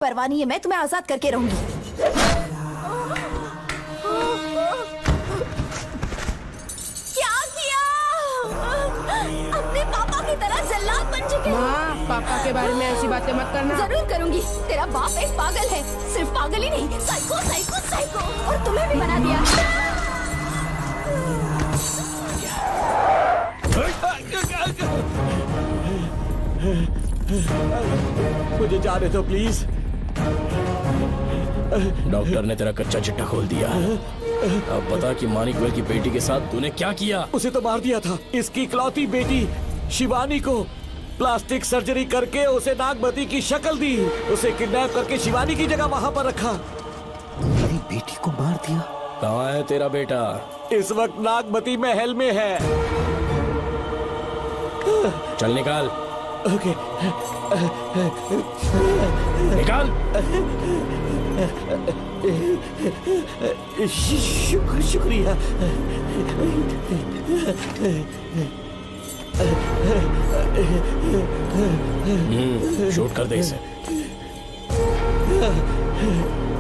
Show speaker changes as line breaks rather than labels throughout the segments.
परवाह नहीं है, मैं तुम्हें आजाद करके रहूंगी। क्या किया? अपने पापा की तरह जल्लाद बन चुके।
माँ, पापा के बारे में ऐसी बातें मत करना।
जरूर करूंगी। तेरा बाप एक पागल है, सिर्फ पागल ही नहीं, साइको साइको साइको। और तुम्हें भी बना दिया।
मुझे जाने दो प्लीज।
डॉक्टर ने तेरा कच्चा चिट्ठा खोल दिया। अब बता कि मानिकवेल की बेटी के साथ तूने क्या किया?
उसे तो मार दिया था। इसकी इकलौती बेटी शिवानी को प्लास्टिक सर्जरी करके उसे नागमती की शक्ल दी। उसे किडनैप करके शिवानी की जगह वहाँ पर रखा।
मेरी बेटी को मार दिया।
कहाँ है तेरा बेटा?
इस वक्त नागमती महल में है।
चल निकाल।
ओके।
निकाल।
शुक्रिया।
शूट कर दे इसे।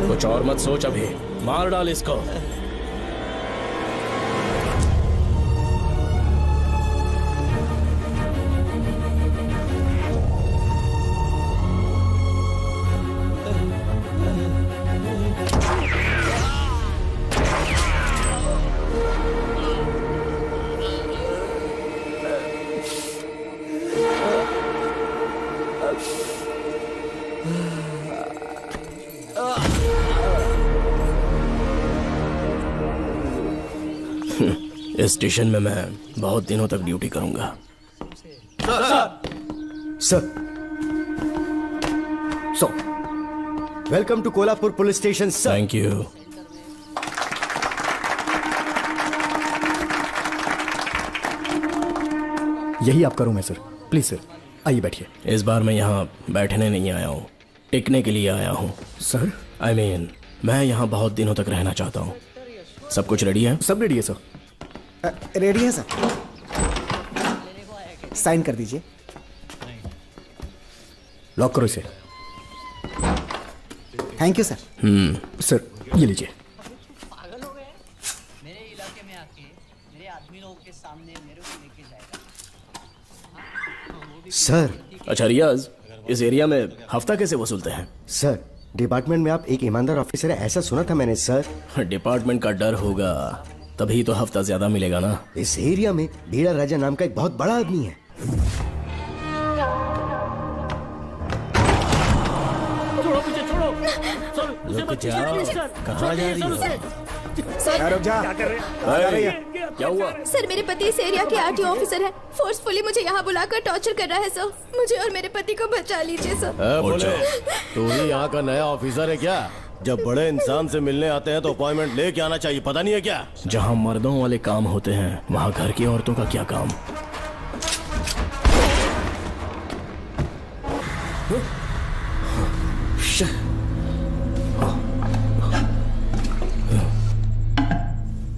कुछ और मत सोच, अभी मार डाल इसको। इस स्टेशन में मैं बहुत दिनों तक ड्यूटी करूंगा।
Sir, welcome to Kolhapur police station sir.
Thank you.
यही आपका रूम है सर। प्लीज सर, आइए बैठिए।
इस बार मैं यहाँ बैठने नहीं आया हूँ, टिकने के लिए आया हूँ।
सर,
I mean, मैं यहाँ बहुत दिनों तक रहना चाहता हूँ। सब कुछ रेडी है?
सब रेडी है सर।
रेडी है सर। साइन कर दीजिए।
लॉक करो इसे।
Thank you sir.
सर, ये लीजिए।
पागल हो गए? मेरे इलाके में आके मेरे आदमी लोगों के सामने मेरे को लेके जाएगा।
सर,
अच्छा रियाज, इस एरिया में हफ्ता कैसे वसूलते हैं?
सर, डिपार्टमेंट में आप एक ईमानदार ऑफिसर है ऐसा सुना था मैंने सर।
डिपार्टमेंट का डर होगा, तभी तो हफ्ता ज्यादा मिलेगा ना।
इस एरिया में भीड़ा राजा नाम का एक बहुत बड़ा आदमी है।
रुक जाओ, कहाँ जा रही हो?
रुक जा।
क्या हुआ?
सर, मेरे पति इस एरिया के आरटीओ ऑफिसर हैं। फोर्सफुली मुझे यहाँ बुलाकर टॉर्चर कर रहा है सर। मुझे और मेरे पति को बचा लीजिए सर।
बोले,
तू ही यहाँ का नया ऑफिसर है क्या? जब बड़े इंसान से मिलने आते हैं तो अपॉइंटमेंट लेके आना चाहिए, पता नहीं है क्या?
जहाँ मर्दों वाले काम होते हैं वहाँ घर की औरतों का क्या काम?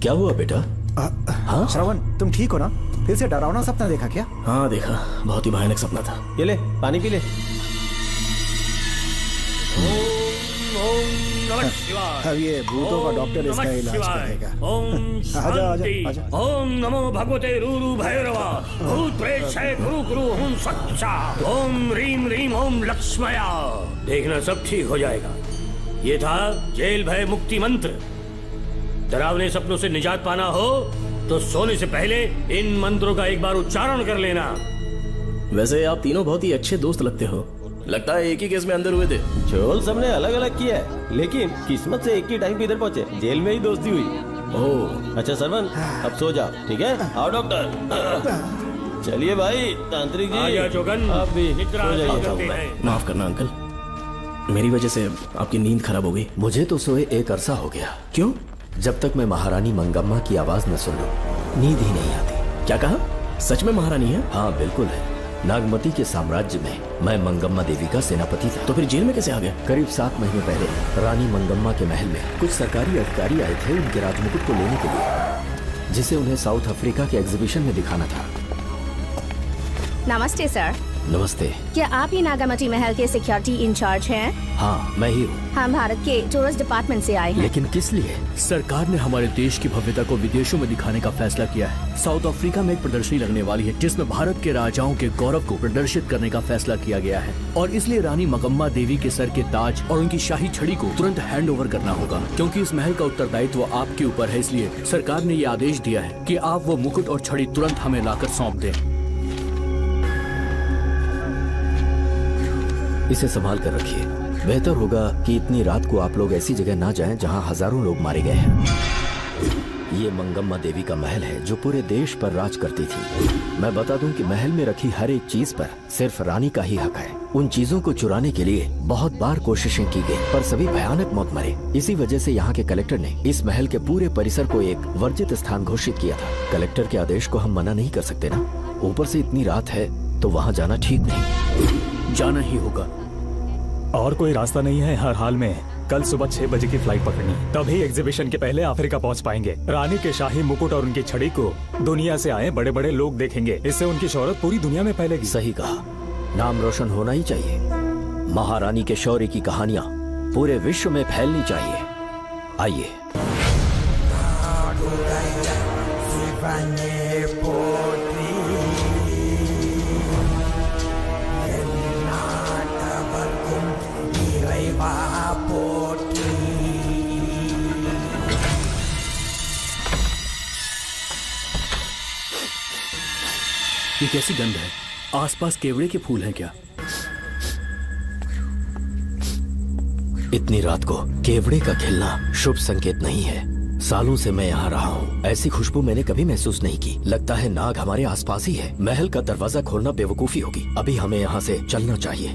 क्या हुआ बेटा?
हाँ श्रवण, तुम ठीक हो ना? फिर से डरावना सपना देखा क्या?
हाँ देखा, बहुत ही भयानक सपना था।
ये ले, पानी पी ले।
अब ये भूतों का डॉक्टर इसका इलाज करेगा। आजा आजा आजा।
ओम नमो भगवते रूरू भैरवा भूत प्रेत शय गुरु गुरु हुम सच्चा ओम रीम रीम ओम लक्ष्मया। देखना सब ठीक हो जाएगा। ये था जेल भय मुक्ति मंत्र। डरावने सपनों से निजात पाना हो तो सोने से पहले इन मंत्रों का एक बार उच्चारण कर लेना।
वैसे आप तीनों बहुत ही अच्छे दोस्त लगते हो। लगता है एक ही केस में अंदर हुए थे।
झोल सबने अलग अलग किया है, लेकिन किस्मत से एक ही टाइम पे इधर पहुंचे। जेल में ही दोस्ती हुई।
ओह,
अच्छा सरवन, अब सो जाओ, ठीक है? आओ डॉक्टर। चलिए भाई तांत्रिक जी,
आजा जोगन,
आप भी
निद्रा
सो जाइए।
करते हैं।
माफ करना अंकल, मेरी वजह से आपकी नींद खराब हो गई।
मुझे तो सोए एक अरसा हो गया।
क्यों?
जब तक मैं महारानी मंगम्मा की आवाज न सुन लूं, नींद ही नहीं आती।
क्या कहा? सच में महारानी है?
हाँ बिल्कुल है। नागमती के साम्राज्य में मैं मंगम्मा देवी का सेनापति था।
तो फिर जेल में कैसे आ गए?
करीब 7 महीने पहले रानी मंगम्मा के महल में कुछ सरकारी अधिकारी आए थे उनके राजमुकुट को लेने के लिए, जिसे उन्हें साउथ अफ्रीका के एग्जीबिशन में दिखाना था।
नमस्ते सर।
नमस्ते।
क्या आप ही नागामती महल के सिक्योरिटी इंचार्ज हैं?
हाँ, मैं ही हूँ।
हम भारत के टूरिस्ट डिपार्टमेंट से आए हैं।
लेकिन किस लिए?
सरकार ने हमारे देश की भव्यता को विदेशों में दिखाने का फैसला किया है। साउथ अफ्रीका में एक प्रदर्शनी लगने वाली है जिसमें भारत के राजाओं के गौरव को प्रदर्शित करने का फैसला किया गया है और इसलिए रानी मंगम्मा देवी के सर के ताज और उनकी शाही छड़ी को तुरंत हैंड ओवर करना होगा। क्योंकि इस महल का उत्तरदायित्व आपके ऊपर है, इसलिए सरकार ने ये आदेश दिया है कि आप वो मुकुट और छड़ी तुरंत हमें लाकर सौंप दें।
इसे संभाल कर रखिए। बेहतर होगा कि इतनी रात को आप लोग ऐसी जगह ना जाएं जहां हजारों लोग मारे गए हैं। ये मंगम्मा देवी का महल है जो पूरे देश पर राज करती थी। मैं बता दूं कि महल में रखी हर एक चीज पर सिर्फ रानी का ही हक है। उन चीजों को चुराने के लिए बहुत बार कोशिशें की गई पर सभी भयानक मौत मरे। इसी वजह से यहाँ के कलेक्टर ने इस महल के पूरे परिसर को एक वर्जित स्थान घोषित किया था। कलेक्टर के आदेश को हम मना नहीं कर सकते ना। ऊपर से इतनी रात है तो वहाँ जाना ठीक नहीं।
जाना ही होगा।
और कोई रास्ता नहीं है। हर हाल में कल सुबह 6 बजे की फ्लाइट पकड़नी, तभी एग्जीबिशन के पहले अफ्रीका पहुंच पाएंगे। रानी के शाही मुकुट और उनकी छड़ी को दुनिया से आए बड़े बड़े लोग देखेंगे। इससे उनकी शोहरत पूरी दुनिया में फैलेगी।
सही कहा, नाम रोशन होना ही चाहिए। महारानी के शौर्य की कहानियां पूरे विश्व में फैलनी चाहिए। आइए।
ये कैसी गंध है? आसपास केवड़े के फूल हैं क्या?
इतनी रात को केवड़े का खिलना शुभ संकेत नहीं है। सालों से मैं यहाँ रहा हूँ, ऐसी खुशबू मैंने कभी महसूस नहीं की। लगता है नाग हमारे आसपास ही है। महल का दरवाजा खोलना बेवकूफी होगी। अभी हमें यहाँ से चलना चाहिए।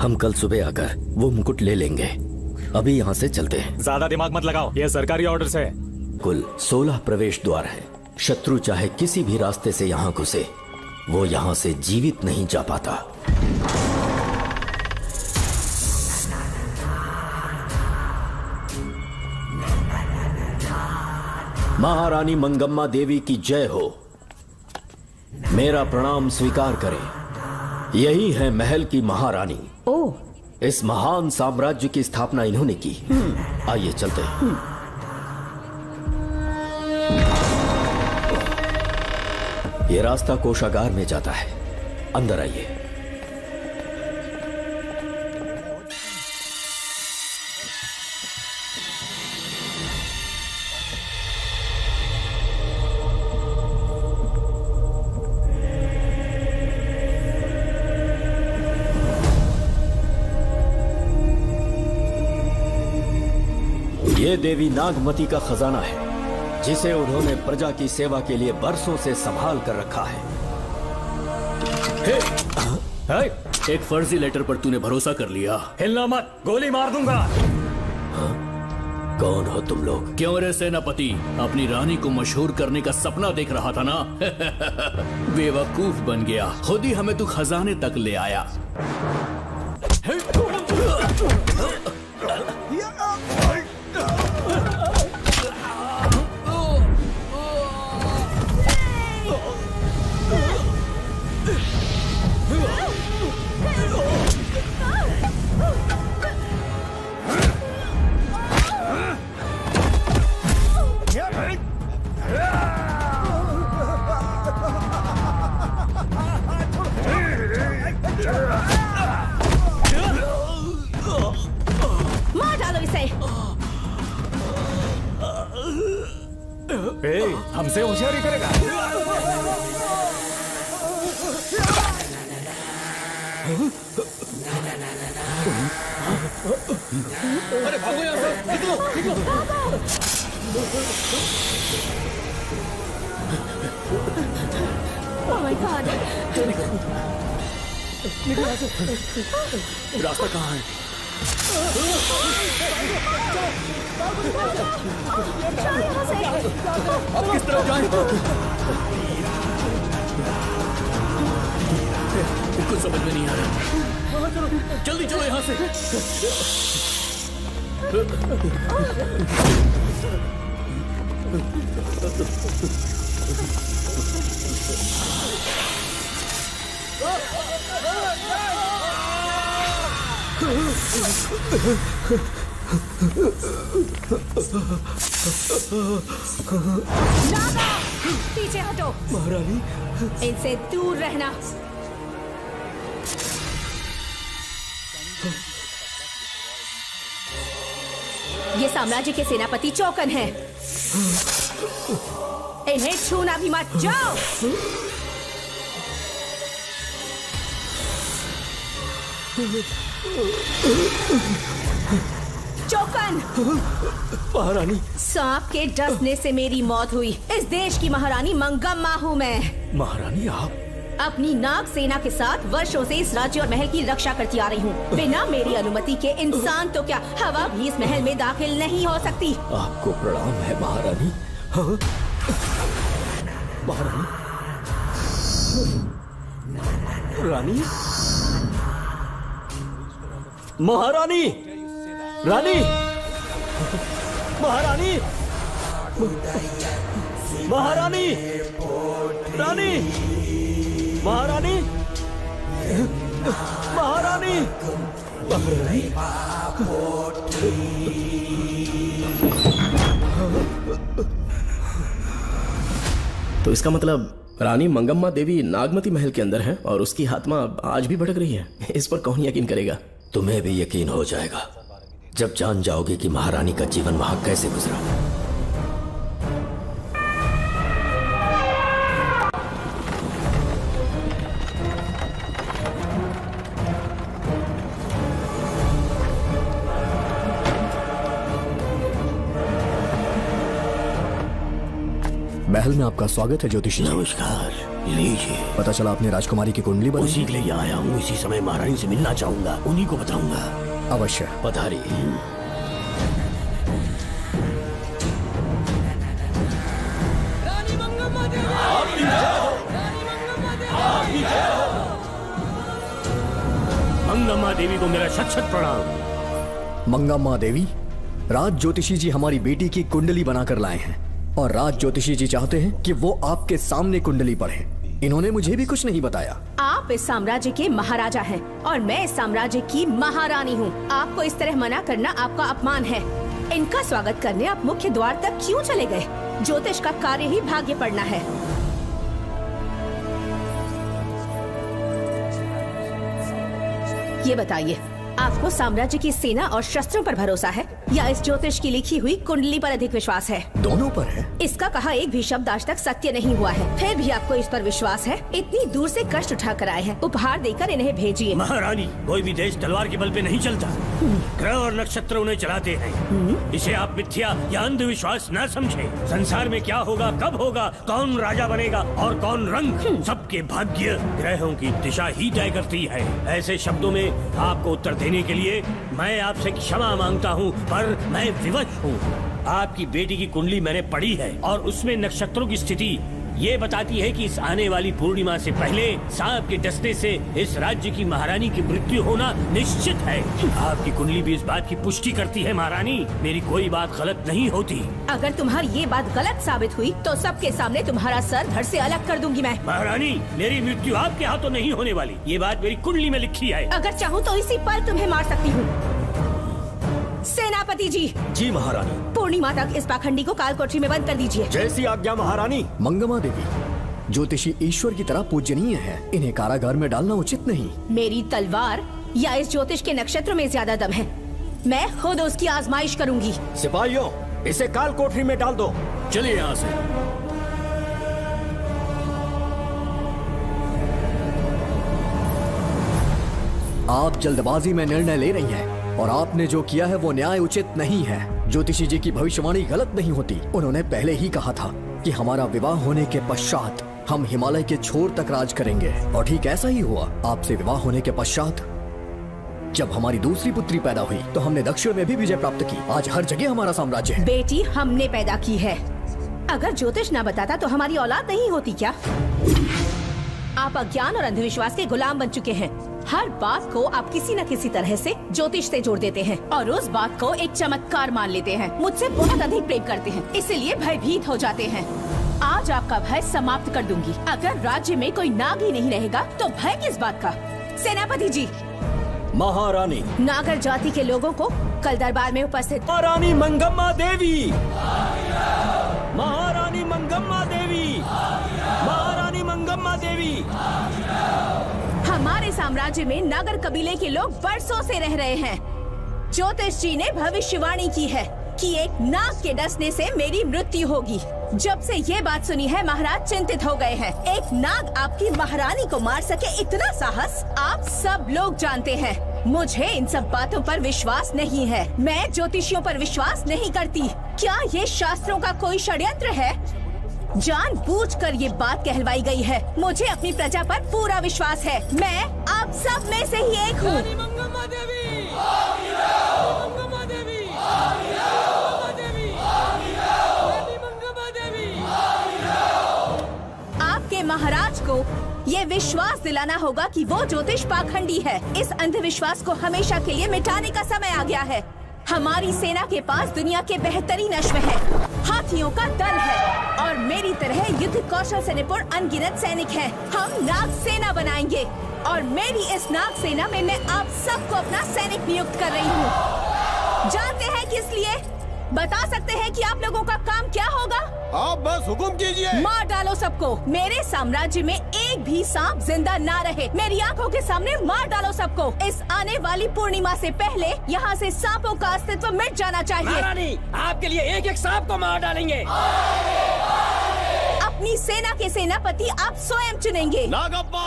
हम कल सुबह आकर वो मुकुट ले लेंगे। अभी यहाँ से चलते हैं।
ज्यादा दिमाग मत लगाओ, ये सरकारी ऑर्डर है।
कुल 16 प्रवेश द्वार है। शत्रु चाहे किसी भी रास्ते से यहाँ घुसे, वो यहाँ से जीवित नहीं जा पाता। महारानी मंगम्मा देवी की जय हो। मेरा प्रणाम स्वीकार करें। यही है महल की महारानी।
ओह,
इस महान साम्राज्य की स्थापना इन्होंने की। आइए चलते हैं। ये रास्ता कोषागार में जाता है। अंदर आइए। ये देवी नागमती का खजाना है जिसे उन्होंने प्रजा की सेवा के लिए बरसों से संभाल कर रखा है।
एक फर्जी लेटर पर तूने भरोसा कर लिया।
हिलना मत, गोली मार दूंगा।
कौन हो तुम लोग?
क्यों रे सेनापति, अपनी रानी को मशहूर करने का सपना देख रहा था ना? बेवकूफ बन गया। खुद ही हमें तू खजाने तक ले आया।
मार डालो इसे।
हमसे होशियारी करेगा।
अरे भागो यहाँ से, निकलो, निकलो।
Oh my God!
रास्ता कहाँ है? अब किस तरफ जाएं? कुछ समझ में नहीं आ रहा। जल्दी चलो यहाँ से।
नागा, पीछे हटो।
महारानी,
इनसे दूर रहना। ये साम्राज्य के सेनापति चौकन हैं। इन्हें छूना भी मत। जाओ। चौकन।
महारानी,
सांप के डसने से मेरी मौत हुई। इस देश की महारानी मंगम्मा हूँ मैं।
महारानी आप
अपनी नाग सेना के साथ वर्षों से इस राज्य और महल की रक्षा करती आ रही हूँ। बिना मेरी अनुमति के इंसान तो क्या, हवा भी इस महल में दाखिल नहीं हो सकती।
आपको प्रणाम है महारानी।
हाँ? महारानी, रानी, महारानी, रानी, महारानी, महारानी, रानी, महारानी, महारानी,
तो इसका मतलब रानी मंगम्मा देवी नागमती महल के अंदर है और उसकी आत्मा आज भी भटक रही है। इस पर कौन यकीन करेगा?
तुम्हें भी यकीन हो जाएगा जब जान जाओगे कि महारानी का जीवन वहां कैसे गुजरा।
महल में आपका स्वागत है ज्योतिषी।
नमस्कार, लीजिए।
पता चला आपने राजकुमारी की कुंडली बनाई।
उसी के लिए आया हूँ। इसी समय महारानी से मिलना चाहूंगा, उन्हीं को बताऊंगा।
अवश्य।
पधारी।
मंगम्मा देवी को मेरा शत शत प्रणाम।
मंगम्मा देवी, राज ज्योतिषी जी हमारी बेटी की कुंडली बनाकर लाए हैं और राज ज्योतिषी जी चाहते हैं कि वो आपके सामने कुंडली पढ़े। इन्होंने मुझे भी कुछ नहीं बताया।
आप इस साम्राज्य के महाराजा हैं और मैं इस साम्राज्य की महारानी हूँ। आपको इस तरह मना करना आपका अपमान है। इनका स्वागत करने आप मुख्य द्वार तक क्यों चले गए? ज्योतिष का कार्य ही भाग्य पढ़ना है। ये बताइए, आपको साम्राज्य की सेना और शस्त्रों पर भरोसा है या इस ज्योतिष की लिखी हुई कुंडली पर अधिक विश्वास है?
दोनों पर है।
इसका कहा एक भी शब्द आज तक सत्य नहीं हुआ है, फिर भी आपको इस पर विश्वास है? इतनी दूर से कष्ट उठा कर आए हैं, उपहार देकर इन्हें भेजिए।
महारानी, कोई भी देश तलवार के बल पे नहीं चलता। ग्रह और नक्षत्र उन्हें चलाते हैं। इसे आप मिथ्या या अंधविश्वास न समझे। संसार में क्या होगा, कब होगा, कौन राजा बनेगा और कौन रंग, सबके भाग्य ग्रहों की दिशा ही तय करती है। ऐसे शब्दों में आपको उत्तर देने के लिए मैं आपसे क्षमा मांगता हूँ, पर मैं विवश हूँ। आपकी बेटी की कुंडली मैंने पढ़ी है और उसमें नक्षत्रों की स्थिति ये बताती है कि इस आने वाली पूर्णिमा से पहले सांप के डसने से इस राज्य की महारानी की मृत्यु होना निश्चित है। आपकी कुंडली भी इस बात की पुष्टि करती है। महारानी, मेरी कोई बात गलत नहीं होती।
अगर तुम्हारी ये बात गलत साबित हुई तो सबके सामने तुम्हारा सर धड़ से अलग कर दूंगी मैं।
महारानी, मेरी मृत्यु आपके हाथों नहीं होने वाली, ये बात मेरी कुंडली में लिखी है।
अगर चाहूँ तो इसी पल तुम्हें मार सकती हूँ। सेनापति जी।
जी महारानी।
पूर्णिमा तक इस पाखंडी को काल कोठरी में बंद कर दीजिए।
जैसी आज्ञा महारानी।
मंगम्मा देवी, ज्योतिषी ईश्वर की तरह पूजनीय है, इन्हें कारागार में डालना उचित नहीं।
मेरी तलवार या इस ज्योतिष के नक्षत्र में ज्यादा दम है। मैं खुद उसकी आजमाइश करूंगी।
सिपाहियों, इसे काल कोठरी में डाल दो।
चलिए यहाँ से।
आप जल्दबाजी में निर्णय ले रही हैं और आपने जो किया है वो न्याय उचित नहीं है। ज्योतिषी जी की भविष्यवाणी गलत नहीं होती। उन्होंने पहले ही कहा था कि हमारा विवाह होने के पश्चात हम हिमालय के छोर तक राज करेंगे और ठीक ऐसा ही हुआ। आपसे विवाह होने के पश्चात जब हमारी दूसरी पुत्री पैदा हुई तो हमने दक्षिण में भी विजय प्राप्त की। आज हर जगह हमारा साम्राज्य है।
बेटी हमने पैदा की है। अगर ज्योतिष ना बताता तो हमारी औलाद नहीं होती क्या? आप अज्ञान और अंधविश्वास के गुलाम बन चुके हैं। हर बात को आप किसी न किसी तरह से ज्योतिष से जोड़ देते हैं और उस बात को एक चमत्कार मान लेते हैं। मुझसे बहुत अधिक प्रेम करते हैं, इसीलिए भयभीत हो जाते हैं। आज आपका भय समाप्त कर दूंगी। अगर राज्य में कोई नाग ही नहीं रहेगा तो भय किस बात का? सेनापति जी,
महारानी।
नागर जाति के लोगों को कल दरबार में उपस्थित।
महारानी मंगम्मा देवी, महारानी मंगम्मा देवी, महारानी मंगम्मा देवी।
हमारे साम्राज्य में नागर कबीले के लोग बरसों से रह रहे हैं। ज्योतिष जी ने भविष्यवाणी की है कि एक नाग के डसने से मेरी मृत्यु होगी। जब से ये बात सुनी है महाराज चिंतित हो गए हैं। एक नाग आपकी महारानी को मार सके, इतना साहस आप सब लोग जानते हैं। मुझे इन सब बातों पर विश्वास नहीं है। मैं ज्योतिषियों पर विश्वास नहीं करती। क्या ये शास्त्रों का कोई षड्यंत्र है? जानबूझकर ये बात कहलवाई गई है। मुझे अपनी प्रजा पर पूरा विश्वास है। मैं आप सब में से ही एक हूँ। आपके महाराज को ये विश्वास दिलाना होगा कि वो ज्योतिष पाखंडी है। इस अंधविश्वास को हमेशा के लिए मिटाने का समय आ गया है। हमारी सेना के पास दुनिया के बेहतरीन अश्व है, हाथियों का दल है और मेरी तरह युद्ध कौशल से निपुण अनगिनत सैनिक हैं। हम नाग सेना बनाएंगे और मेरी इस नाग सेना में मैं आप सबको अपना सैनिक नियुक्त कर रही हूँ। जानते हैं किस लिए? बता सकते हैं कि आप लोगों का काम क्या होगा?
आप बस हुक्म कीजिए।
मार डालो सबको। मेरे साम्राज्य में एक भी सांप जिंदा ना रहे। मेरी आंखों के सामने मार डालो सबको। इस आने वाली पूर्णिमा से पहले यहाँ से सांपों का अस्तित्व मिट जाना चाहिए।
महारानी, आपके लिए एक एक सांप को मार डालेंगे।
अपनी सेना के सेनापति आप स्वयं चुनेंगे।
नागप्पा।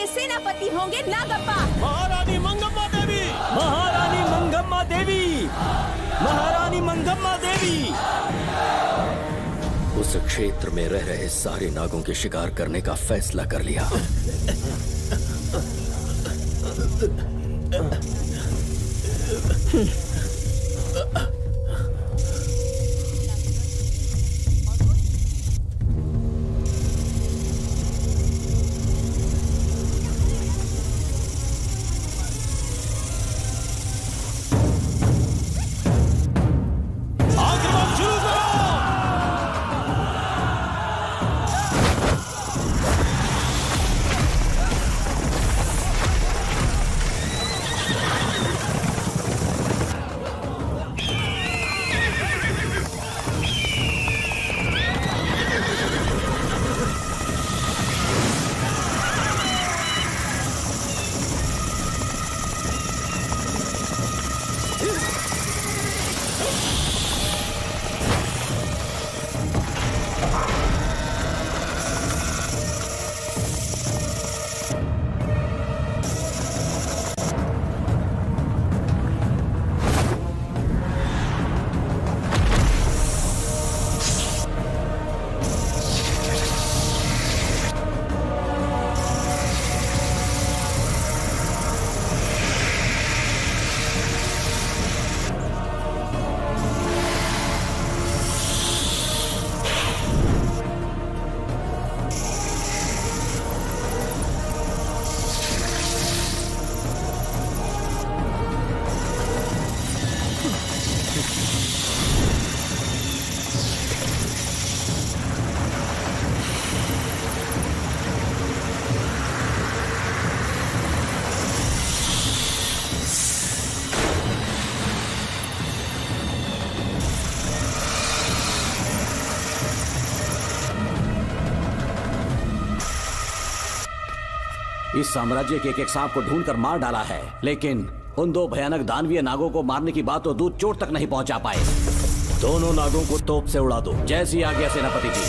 सेनापति होंगे नागप्पा।
महारानी मंगम्मा देवी, महारानी मंगम्मा देवी, महारानी मंगम्मा देवी। उस क्षेत्र में रह रहे सारे नागों के शिकार करने का फैसला कर लिया।
इस साम्राज्य के एक सांप को ढूंढकर मार डाला है, लेकिन उन दो भयानक दानवीय नागों को मारने की बात तो दूर चोट तक नहीं पहुंचा पाए। दोनों नागों को तोप से उड़ा दो। जैसी आ गया सेनापति जी।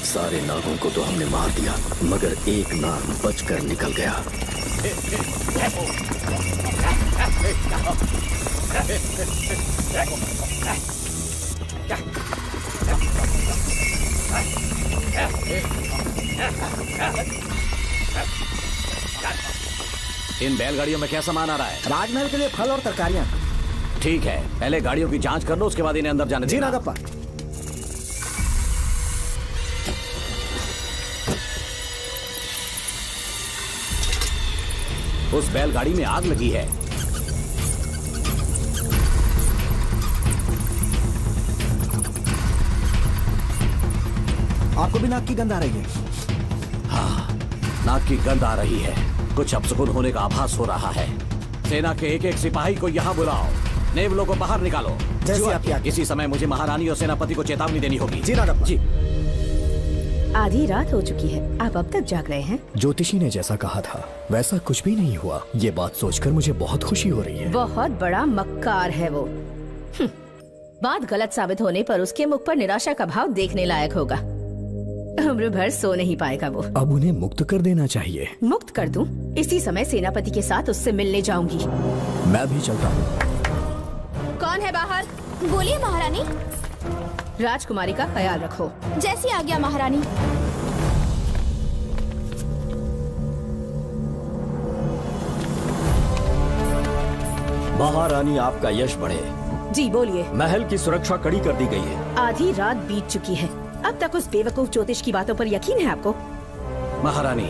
सारे नागों को तो हमने मार दिया, मगर एक नाग बचकर निकल गया।
इन बैलगाड़ियों में क्या सामान आ रहा है?
राजमहल के लिए फल और तरकारियां।
ठीक है, पहले गाड़ियों की जांच कर लो, उसके बाद इन्हें अंदर जाने
जी
देना।
नागप्पा।
उस बैलगाड़ी में आग लगी है।
आपको भी नाक की गंध आ रही है?
हाँ, नाक की गंध आ रही है। कुछ अपशकुन होने का आभास हो रहा है। सेना के एक एक सिपाही को यहाँ बुलाओ, नेवलों को बाहर निकालो।
जैसे आपकी आज्ञा।
इसी समय मुझे महारानी और सेनापति को चेतावनी देनी होगी।
जी नागप्पा।
जी।
आधी रात हो चुकी है, आप अब तक जाग रहे हैं?
ज्योतिषी ने जैसा कहा था वैसा कुछ भी नहीं हुआ। ये बात सोचकर मुझे बहुत खुशी हो रही है।
बहुत बड़ा मक्कार है वो। बात गलत साबित होने पर उसके मुख पर निराशा का भाव देखने लायक होगा। उम्र भर सो नहीं पाएगा वो।
अब उन्हें मुक्त कर देना चाहिए।
मुक्त कर दूं? इसी समय सेनापति के साथ उससे मिलने जाऊंगी।
मैं भी चलता हूँ।
कौन है बाहर?
बोलिए महारानी।
राजकुमारी का ख्याल रखो।
जैसी आज्ञा महारानी।
महारानी, आपका यश बढ़े।
जी बोलिए।
महल की सुरक्षा कड़ी कर दी गई है।
आधी रात बीत चुकी है, अब तक उस बेवकूफ ज्योतिष की बातों पर यकीन है आपको?
महारानी,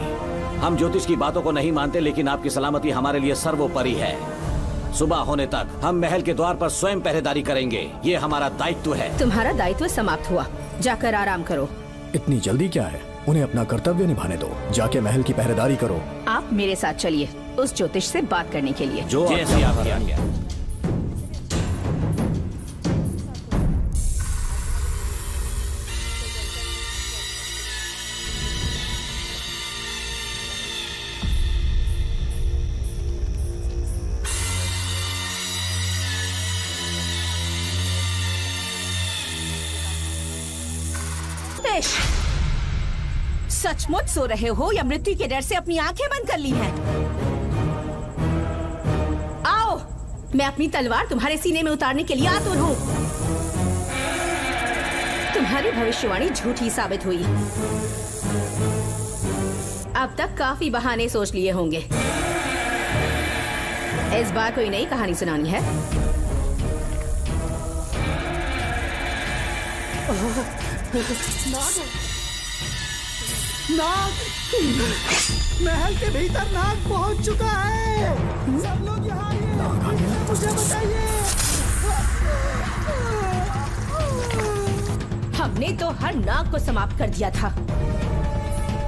हम ज्योतिष की बातों को नहीं मानते, लेकिन आपकी सलामती हमारे लिए सर्वोपरि है। सुबह होने तक हम महल के द्वार पर स्वयं पहरेदारी करेंगे, ये हमारा दायित्व है।
तुम्हारा दायित्व समाप्त हुआ, जाकर आराम करो।
इतनी जल्दी क्या है? उन्हें अपना कर्तव्य निभाने दो। जाके महल की पहरेदारी करो।
आप मेरे साथ चलिए उस ज्योतिष से बात करने के लिए।
जो जैसी आपकी आज्ञा।
सचमुच सो रहे हो या मृत्यु के डर से अपनी आंखें बंद कर ली हैं? आओ, मैं अपनी तलवार तुम्हारे सीने में उतारने के लिए आतुर हूँ। तुम्हारी भविष्यवाणी झूठी साबित हुई। अब तक काफी बहाने सोच लिए होंगे। इस बार कोई नई कहानी सुनानी है?
नाग! महल के भीतर नाग पहुंच चुका है। सब लोग यहाँ आइए, मुझे बचाइए।
हमने तो हर नाग को समाप्त कर दिया था।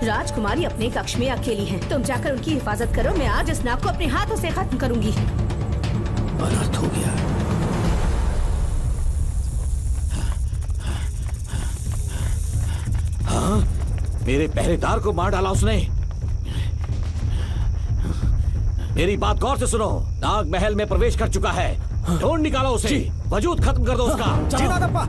राजकुमारी अपने कक्ष में अकेली है, तुम जाकर उनकी हिफाजत करो। मैं आज इस नाग को अपने हाथों से खत्म करूंगी।
अनर्थ हो गया।
हाँ? मेरे पहरेदार को मार डाला उसने। मेरी बात गौर से सुनो, नाग महल में प्रवेश कर चुका है। ढूंढ निकालो उसे, वजूद खत्म कर दो उसका।
जी नागप्पा।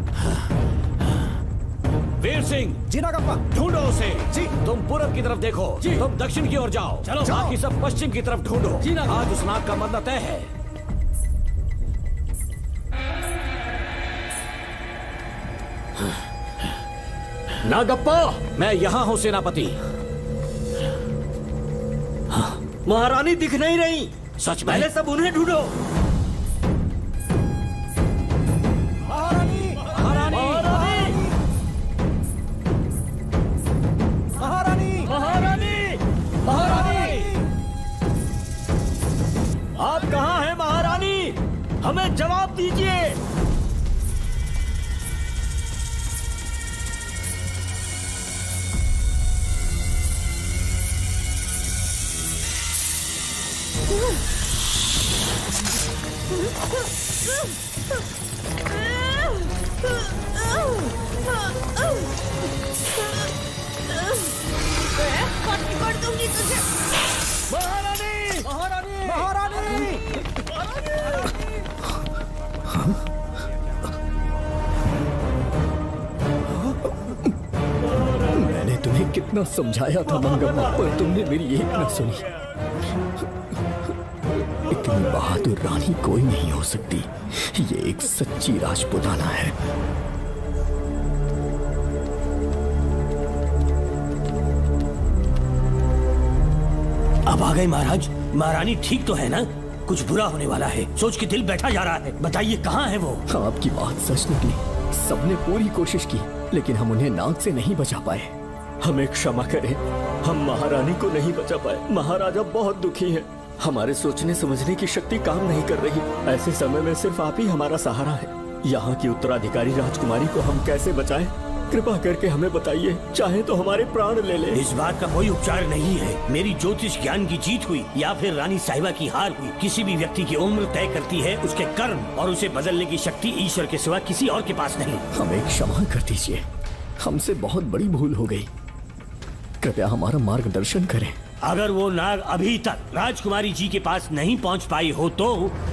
वीर सिंह।
जी नागप्पा।
ढूंढो उसे।
जी।
तुम पूरब की तरफ देखो, तुम दक्षिण की ओर जाओ।
चलो।
बाकी सब पश्चिम की तरफ ढूंढो। आज उस नाग का मरना तय है।
नागप्पा!
मैं यहाँ हूँ सेनापति।
महारानी दिख नहीं रही।
सच में?
पहले सब उन्हें ढूंढो।
महारानी!
महारानी!
महारानी!
महारानी! महारानी! आप कहाँ हैं महारानी? हमें जवाब दीजिए।
कर दूंगी तुझे।
महारानी! महारानी! महारानी!
मैंने तुम्हें कितना समझाया था मंगम्मा, पर तुमने मेरी एक न सुनी। इतनी बहादुर रानी कोई नहीं हो सकती। ये एक सच्ची राजपुताना है।
अब आ गए महाराज। महारानी ठीक तो है ना? कुछ बुरा होने वाला है। सोच के दिल बैठा जा रहा है। बताइए कहाँ है वो?
आपकी बात सच निकली। सबने पूरी कोशिश की, लेकिन हम उन्हें नाग से नहीं बचा पाए। हमें क्षमा करें, हम महारानी को नहीं बचा पाए। महाराजा बहुत दुखी है। हमारे सोचने समझने की शक्ति काम नहीं कर रही। ऐसे समय में सिर्फ आप ही हमारा सहारा है। यहाँ की उत्तराधिकारी राजकुमारी को हम कैसे बचाएं? कृपा करके हमें बताइए, चाहे तो हमारे प्राण ले ले।
इस बात का कोई उपचार नहीं है। मेरी ज्योतिष ज्ञान की जीत हुई या फिर रानी साहिबा की हार हुई। किसी भी व्यक्ति की उम्र तय करती है उसके कर्म, और उसे बदलने की शक्ति ईश्वर के सिवा किसी और के पास नहीं।
हमें क्षमा कर दीजिए, हमसे बहुत बड़ी भूल हो गई। कृपया हमारा मार्गदर्शन करें।
अगर वो नाग अभी तक राजकुमारी जी के पास नहीं पहुंच पाई हो तो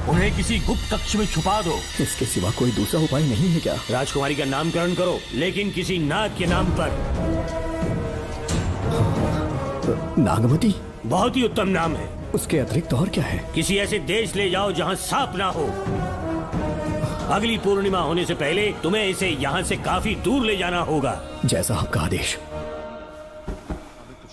उन्हें किसी गुप्त कक्ष में छुपा दो।
इसके सिवा कोई दूसरा उपाय नहीं है क्या?
राजकुमारी का नामकरण करो, लेकिन किसी नाग के नाम पर।
नागमती
बहुत ही उत्तम नाम है।
उसके अतिरिक्त और क्या है?
किसी ऐसे देश ले जाओ जहाँ सांप ना हो। अगली पूर्णिमा होने से पहले तुम्हें इसे यहाँ से काफी दूर ले जाना होगा।
जैसा आपका आदेश।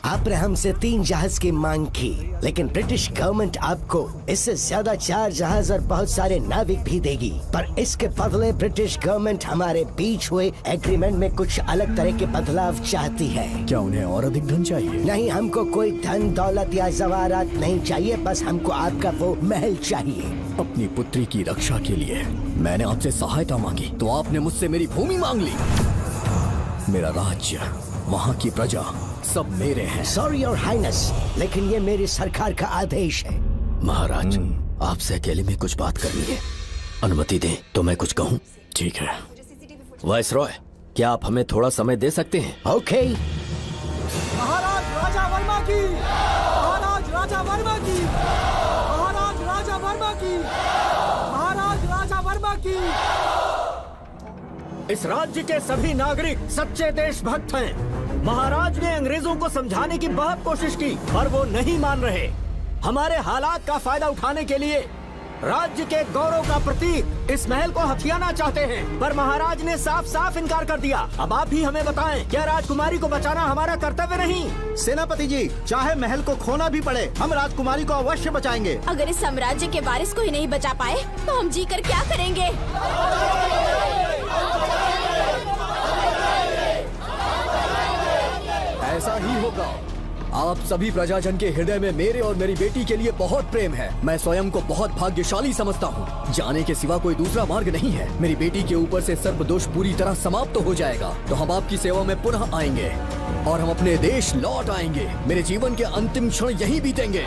आपने हमसे 3 जहाज की मांग की, लेकिन ब्रिटिश गवर्नमेंट आपको इससे ज्यादा 4 जहाज और बहुत सारे नाविक भी देगी। पर इसके बदले ब्रिटिश गवर्नमेंट हमारे बीच हुए एग्रीमेंट में कुछ अलग तरह के बदलाव चाहती है।
क्या उन्हें और अधिक धन चाहिए?
नहीं, हमको कोई धन दौलत या जवाहरात नहीं चाहिए। बस हमको आपका वो महल चाहिए।
अपनी पुत्री की रक्षा के लिए मैंने आपसे सहायता मांगी तो आपने मुझसे मेरी भूमि मांग ली। मेरा राज्य, वहाँ की प्रजा सब मेरे हैं।
सॉरी योर हाइनेस, लेकिन ये मेरी सरकार का आदेश है।
महाराज, आपसे अकेले में कुछ बात करनी है। अनुमति दें तो मैं कुछ कहूँ?
ठीक है।
वाइसरॉय, क्या आप हमें थोड़ा समय दे सकते हैं?
ओके। महाराज राजा वर्मा की, महाराज राजा वर्मा की, महाराज राजा वर्मा की, महाराज राजा वर्मा की।
इस राज्य के सभी नागरिक सच्चे देशभक्त हैं। महाराज ने अंग्रेजों को समझाने की बहुत कोशिश की, पर वो नहीं मान रहे। हमारे हालात का फायदा उठाने के लिए राज्य के गौरव का प्रतीक इस महल को हथियाना चाहते हैं, पर महाराज ने साफ साफ इनकार कर दिया। अब आप ही हमें बताएं, क्या राजकुमारी को बचाना हमारा कर्तव्य नहीं?
सेनापति जी, चाहे महल को खोना भी पड़े, हम राजकुमारी को अवश्य बचाएंगे।
अगर इस साम्राज्य के वारिस को ही नहीं बचा पाए तो हम जीकर क्या करेंगे?
ऐसा ही होगा। आप सभी प्रजाजन के हृदय में मेरे और मेरी बेटी के लिए बहुत प्रेम है। मैं स्वयं को बहुत भाग्यशाली समझता हूँ। जाने के सिवा कोई दूसरा मार्ग नहीं है। मेरी बेटी के ऊपर से सर्प दोष पूरी तरह समाप्त हो जाएगा तो हम आपकी सेवा में पुनः आएंगे और हम अपने देश लौट आएंगे। मेरे जीवन के अंतिम क्षण यहीं बीतेंगे।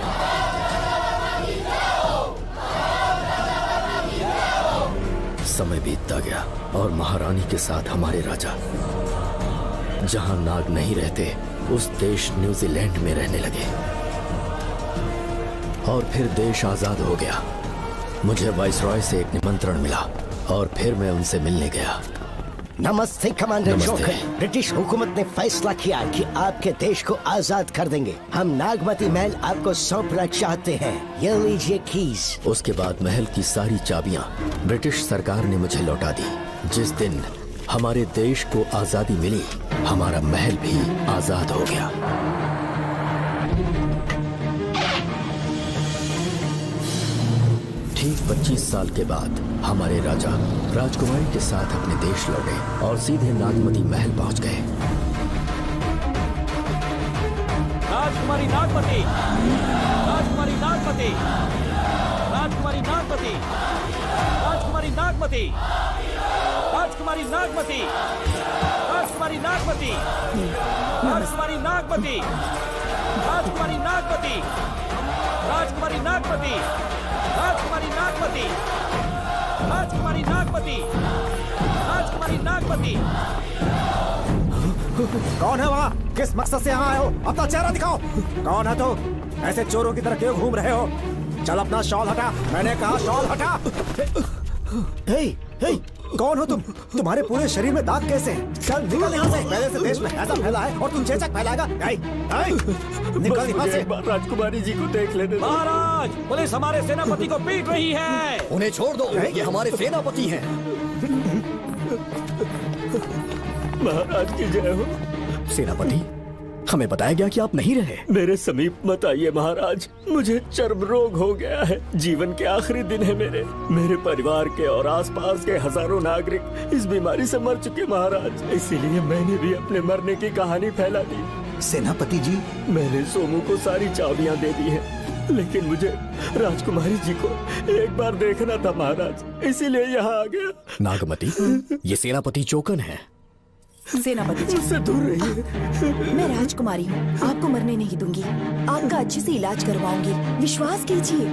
समय बीतता गया और महारानी के साथ हमारे राजा जहाँ नाग नहीं रहते उस देश न्यूजीलैंड में रहने लगे और फिर देश आजाद हो गया। मुझे वाइसरॉय से एक निमंत्रण मिला और फिर मैं उनसे मिलने गया।
नमस्ते कमांडर जोकर। ब्रिटिश हुकूमत ने फैसला किया कि आपके देश को आजाद कर देंगे। हम नागमती महल आपको सौंपना चाहते हैं। ये लीजिए कीज।
उसके बाद महल की सारी चाबियां ब्रिटिश सरकार ने मुझे लौटा दी। जिस दिन हमारे देश को आजादी मिली, हमारा महल भी आजाद हो गया। ठीक 25 साल के बाद हमारे राजा राजकुमारी के साथ अपने देश लौटे और सीधे नागमती महल पहुंच गए।
राजकुमारी नागमती, राजकुमारी नागमती, राजकुमारी नागमती, राजकुमारी नागमती, राजकुमारी नागमती, राजकुमारी नागमती, राजकुमारी नागमती, राजकुमारी नागमती, राजकुमारी नागमती, राजकुमारी नागमती, राजकुमारी नागमती, राजकुमारी नागमती।
कौन है वहाँ? किस मकसद से यहाँ आए हो? अपना चेहरा दिखाओ। कौन है तो? ऐसे चोरों की तरह क्यों घूम रहे हो? चल अपना शॉल हटा। मैंने कहा शॉल हटा। हे, हे, कौन हो तुम? तुम्हारे पूरे शरीर में दाग कैसे हैं? चल निकल यहाँ से। पहले से देश में ऐसा फैला है और तुम चेचक फैलाएगा। निकल यहाँ से।
राजकुमारी जी को देख लेने।
महाराज, पुलिस हमारे सेनापति को पीट रही है।
उन्हें छोड़ दो, ये हमारे सेनापति हैं।
महाराज की जय हो।
सेनापति,
हमें बताया गया कि आप नहीं रहे।
मेरे समीप मत आइए महाराज, मुझे चर्म रोग हो गया है। जीवन के आखिरी दिन है मेरे परिवार के और आसपास के हजारों नागरिक इस बीमारी से मर चुके महाराज। इसीलिए मैंने भी अपने मरने की कहानी फैला दी।
सेनापति जी,
मैंने सोमू को सारी चाबियां दे दी है, लेकिन मुझे राजकुमारी जी को एक बार देखना था महाराज, इसीलिए यहाँ आ गया।
नागमती, ये सेनापति चोकन है।
सेनापति जी,
मुझसे दूर रहिए।
मैं राजकुमारी हूँ, आपको मरने नहीं दूंगी। आपका अच्छे से इलाज करवाऊंगी, विश्वास कीजिए।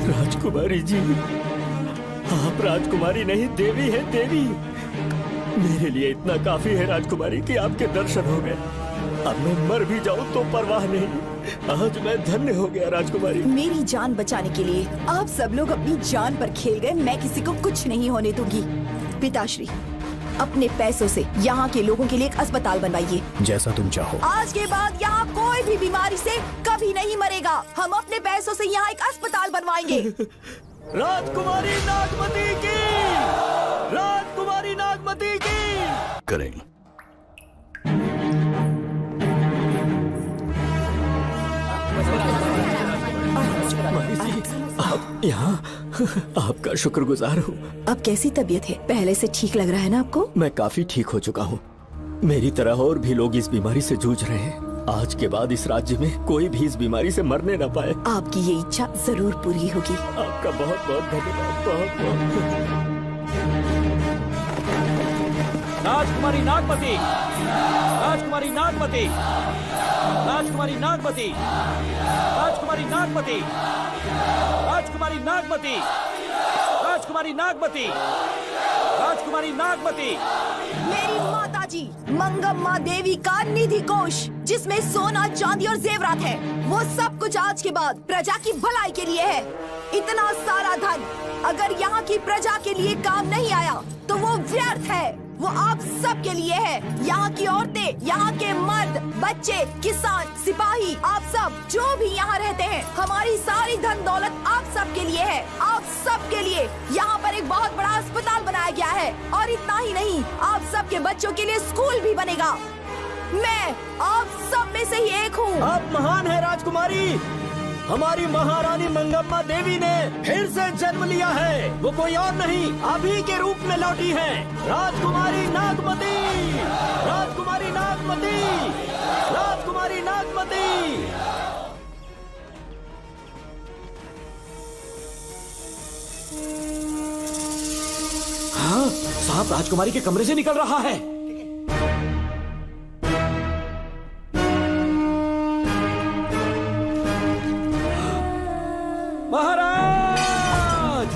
राजकुमारी जी, आप राजकुमारी नहीं देवी है, देवी। मेरे लिए इतना काफी है राजकुमारी कि आपके दर्शन हो गए। अब मैं मर भी जाऊं तो परवाह नहीं। आज मैं धन्य हो गया राजकुमारी।
मेरी जान बचाने के लिए आप सब लोग अपनी जान पर खेल गए। मैं किसी को कुछ नहीं होने दूंगी। पिताश्री, अपने पैसों से यहाँ के लोगों के लिए एक अस्पताल बनवाइए।
जैसा तुम चाहो।
आज के बाद यहाँ कोई भी बीमारी से कभी नहीं मरेगा। हम अपने पैसों से यहाँ एक अस्पताल बनवाएंगे।
राजकुमारी नागमती की, राजकुमारी नागमती की।
करेंगे।
आप यहाँ, आपका शुक्रगुजार हूँ।
अब कैसी तबीयत है? पहले से ठीक लग रहा है ना आपको?
मैं काफी ठीक हो चुका हूँ। मेरी तरह और भी लोग इस बीमारी से जूझ रहे हैं। आज के बाद इस राज्य में कोई भी इस बीमारी से मरने न पाए।
आपकी ये इच्छा जरूर पूरी होगी।
आपका बहुत बहुत धन्यवाद, बहुत बहुत।
राजकुमारी नागमती, राजकुमारी नागमती, राजकुमारी नागमती, राजकुमारी नागमती, राजकुमारी नागमती, राजकुमारी नागमती, राजकुमारी नागमती।
मेरी माताजी मंगम्मा देवी का निधि कोष, जिसमें सोना, चांदी और जेवरात है, वो सब कुछ आज के बाद प्रजा की भलाई के लिए है। इतना सारा धन अगर यहाँ की प्रजा के लिए काम नहीं आया तो वो व्यर्थ है। वो आप सब के लिए है। यहाँ की औरतें, यहाँ के मर्द, बच्चे, किसान, सिपाही, आप सब जो भी यहाँ रहते हैं, हमारी सारी धन दौलत आप सब के लिए है। आप सब के लिए यहाँ पर एक बहुत बड़ा अस्पताल बनाया गया है। और इतना ही नहीं, आप सब के बच्चों के लिए स्कूल भी बनेगा। मैं आप सब में से ही एक हूँ।
आप महान है राजकुमारी। हमारी महारानी मंगम्मा देवी ने फिर से जन्म लिया है। वो कोई और नहीं, अभी के रूप में लौटी है। राजकुमारी नागमती, राजकुमारी नागमती, राजकुमारी नागमती।
हाँ, सांप राजकुमारी के कमरे से निकल रहा है।
महाराज,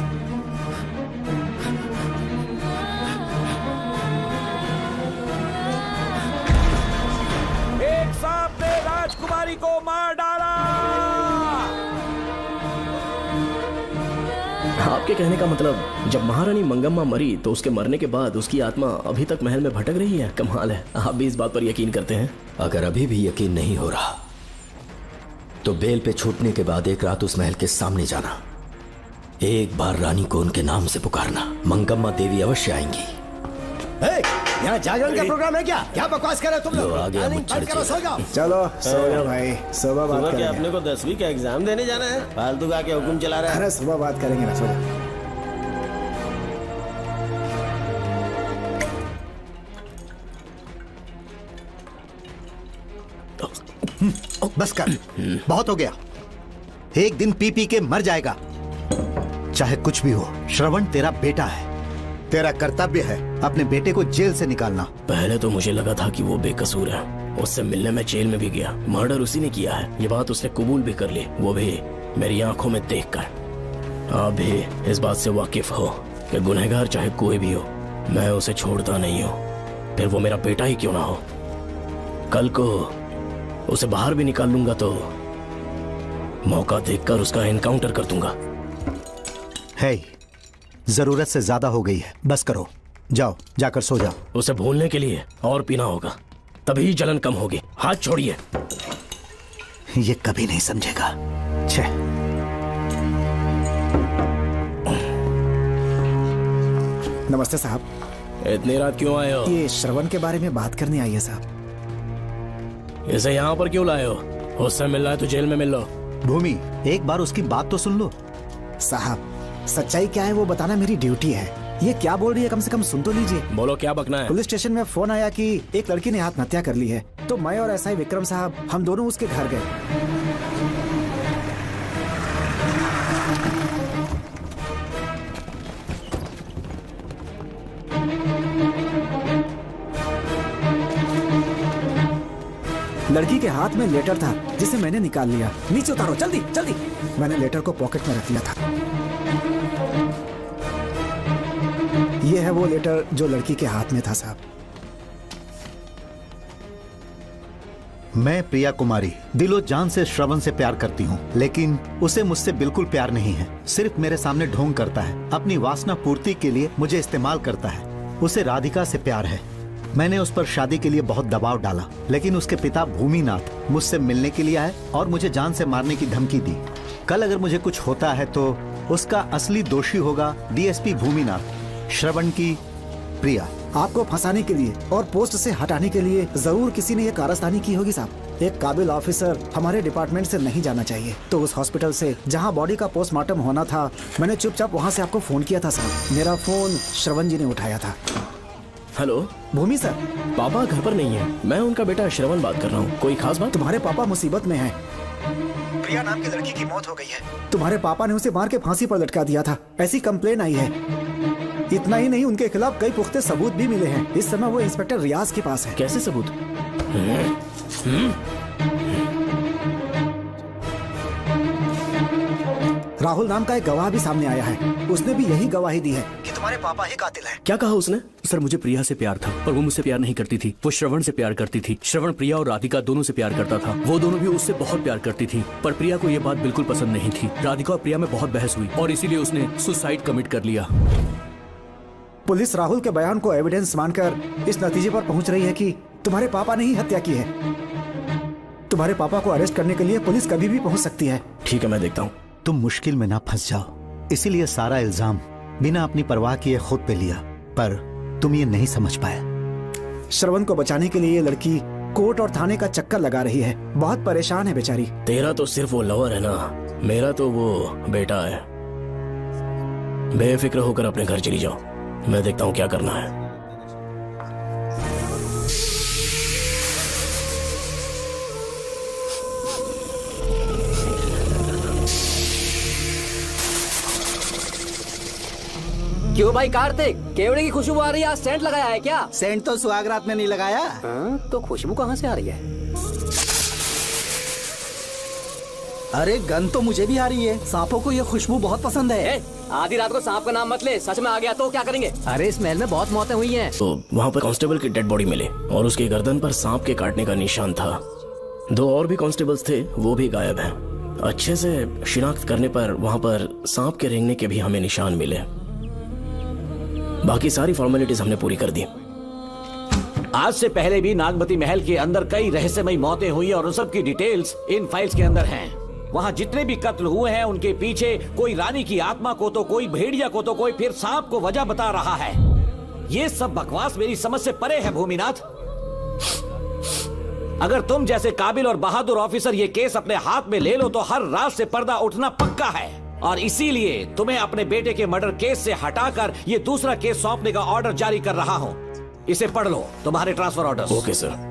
एक सांप ने राजकुमारी को मार डाला।
आपके कहने का मतलब, जब महारानी मंगम्मा मरी तो उसके मरने के बाद उसकी आत्मा अभी तक महल में भटक रही है? कमाल है, आप भी इस बात पर यकीन करते हैं?
अगर अभी भी यकीन नहीं हो रहा तो बेल पे छूटने के बाद एक रात उस महल के सामने जाना, एक बार रानी को उनके नाम से पुकारना। मंगम्मा देवी अवश्य आएंगी।
यहाँ जागरण का प्रोग्राम है क्या? क्या बकवास कर रहे हो तुम लोग? सो जाओ।
चलो सो जाओ भाई, सुबह बात करेंगे।
अपने को 10वीं का एग्जाम देने जाना है? फालतू का क्या हुक्म चला रहा है?
अरे सुबह बात करेंगे ना, सो जाओ।
बस कर, बहुत हो गया। एक दिन पी पी के मर जाएगा। चाहे कुछ भी हो, श्रवण तेरा बेटा है। तेरा कर्तव्य है अपने बेटे को जेल से निकालना।
पहले तो मुझे लगा था कि वो बेकसूर है। उससे मिलने में जेल में भी गया। मर्डर उसी ने किया है, ये बात उसने कबूल भी कर ली, वो भी मेरी आंखों में देखकर। आप भी इस बात से वाकिफ हो कि गुनहगार चाहे कोई भी हो, मैं उसे छोड़ता नहीं हूँ, फिर वो मेरा बेटा ही क्यों ना हो। कल को उसे बाहर भी निकाल लूंगा तो मौका देखकर उसका एनकाउंटर कर दूंगा।
है, जरूरत से ज्यादा हो गई है, बस करो। जाओ, जाकर सो जाओ।
उसे भूलने के लिए और पीना होगा, तभी जलन कम होगी। हाथ छोड़िए।
ये कभी नहीं समझेगा। छे।
नमस्ते साहब।
इतनी रात क्यों आए हो?
ये श्रवण के बारे में बात करने आई है साहब।
इसे यहाँ पर क्यों लाए हो? उससे मिलना है तो जेल में मिल लो।
भूमि, एक बार उसकी बात तो सुन लो।
साहब सच्चाई क्या है वो बताना मेरी ड्यूटी है। ये क्या बोल रही है कम से कम सुन तो लीजिए।
बोलो क्या बकना है?
पुलिस स्टेशन में फोन आया कि एक लड़की ने आत्महत्या कर ली है, तो मैं और एसआई विक्रम साहब हम दोनों उसके घर गए। लड़की के हाथ में लेटर था जिसे मैंने निकाल लिया। नीचे उतारो जल्दी जल्दी। मैंने लेटर को पॉकेट में रख लिया था। ये है वो लेटर जो लड़की के हाथ में था साहब।
मैं प्रिया कुमारी दिलो जान से श्रवण से प्यार करती हूँ, लेकिन उसे मुझसे बिल्कुल प्यार नहीं है। सिर्फ मेरे सामने ढोंग करता है, अपनी वासना पूर्ति के लिए मुझे इस्तेमाल करता है। उसे राधिका से प्यार है। मैंने उस पर शादी के लिए बहुत दबाव डाला, लेकिन उसके पिता भूमिनाथ मुझसे मिलने के लिए आए और मुझे जान से मारने की धमकी दी। कल अगर मुझे कुछ होता है तो उसका असली दोषी होगा डीएसपी भूमिनाथ। श्रवण की प्रिया।
आपको फंसाने के लिए और पोस्ट से हटाने के लिए जरूर किसी ने ये कारस्तानी की होगी साहब। एक काबिल ऑफिसर हमारे डिपार्टमेंट से नहीं जाना चाहिए। तो उस हॉस्पिटल से जहां बॉडी का पोस्टमार्टम होना था, मैंने चुपचाप वहां से आपको फोन किया था साहब। मेरा फोन श्रवण जी ने उठाया था।
हेलो
भूमि सर।
पापा घर पर नहीं है। मैं उनका बेटा श्रवण बात कर रहा हूँ। कोई खास बात?
तुम्हारे पापा मुसीबत में हैं। प्रिया नाम की लड़की की मौत हो गई है। तुम्हारे पापा ने उसे मार के फांसी पर लटका दिया था, ऐसी कंप्लेन आई है। इतना ही नहीं, उनके खिलाफ कई पुख्ते सबूत भी मिले हैं। इस समय वो इंस्पेक्टर रियाज के पास है।
कैसे सबूत?
राहुल नाम का एक गवाह भी सामने आया है। उसने भी यही गवाही दी है कि तुम्हारे पापा ही कातिल है।
क्या कहा उसने?
सर मुझे प्रिया से प्यार था, पर वो मुझसे प्यार नहीं करती थी। वो श्रवण से प्यार करती थी। श्रवण प्रिया और राधिका दोनों से प्यार करता था। वो दोनों भी उससे बहुत प्यार करती थी, पर प्रिया को ये बात बिल्कुल पसंद नहीं थी। राधिका और प्रिया में बहुत बहस हुई और इसीलिए उसने सुसाइड कमिट कर लिया।
पुलिस राहुल के बयान को एविडेंस मानकर इस नतीजे पर पहुंच रही है कि तुम्हारे पापा ने ही हत्या की है। तुम्हारे पापा को अरेस्ट करने के लिए पुलिस कभी भी पहुंच सकती है।
ठीक है, मैं देखता हूँ।
तुम मुश्किल में ना फंस जाओ, इसीलिए सारा इल्जाम बिना अपनी परवाह किए खुद पे लिया, पर तुम ये नहीं समझ पाए।
श्रवण को बचाने के लिए ये लड़की कोर्ट और थाने का चक्कर लगा रही है। बहुत परेशान है बेचारी।
तेरा तो सिर्फ वो लवर है ना, मेरा तो वो बेटा है। बेफिक्र होकर अपने घर चली जाओ, मैं देखता हूँ क्या करना है।
क्यों भाई कार्तिक, केवड़े की खुशबू आ रही है? आज सेंट लगाया है क्या?
सेंट तो सुहाग रात में नहीं लगाया।
तो खुशबू कहाँ से आ रही है?
अरे गन तो मुझे भी आ रही है। सांपों को ये खुशबू बहुत पसंद है।
आधी रात को सांप का नाम मत ले, सच में आ गया तो क्या करेंगे? अरे इस महल में बहुत मौतें हुई हैं।
तो वहाँ पर कांस्टेबल की डेड बॉडी मिली और उसकी गर्दन पर सांप के काटने का निशान था। 2 और भी कांस्टेबल्स थे, वो भी गायब हैं। अच्छे से शिनाख्त करने पर वहाँ पर सांप के रेंगने के भी हमें निशान मिले। बाकी सारी फॉर्मेलिटीज हमने पूरी कर दी।
आज से पहले भी नागमती महल के अंदर कई रहस्यमयी मौतें हुई और उन सब की डिटेल्स इन फाइल्स के अंदर हैं। वहाँ जितने भी कत्ल हुए हैं उनके पीछे कोई रानी की आत्मा को तो कोई भेड़िया को तो कोई फिर सांप को वजह बता रहा है। ये सब बकवास मेरी समझ से परे है भूमिनाथ। अगर तुम जैसे काबिल और बहादुर ऑफिसर ये केस अपने हाथ में ले लो तो हर रात से पर्दा उठना पक्का है, और इसीलिए तुम्हें अपने बेटे के मर्डर केस से हटाकर ये दूसरा केस सौंपने का ऑर्डर जारी कर रहा हूं। इसे पढ़ लो, तुम्हारे transfer order.
Okay sir.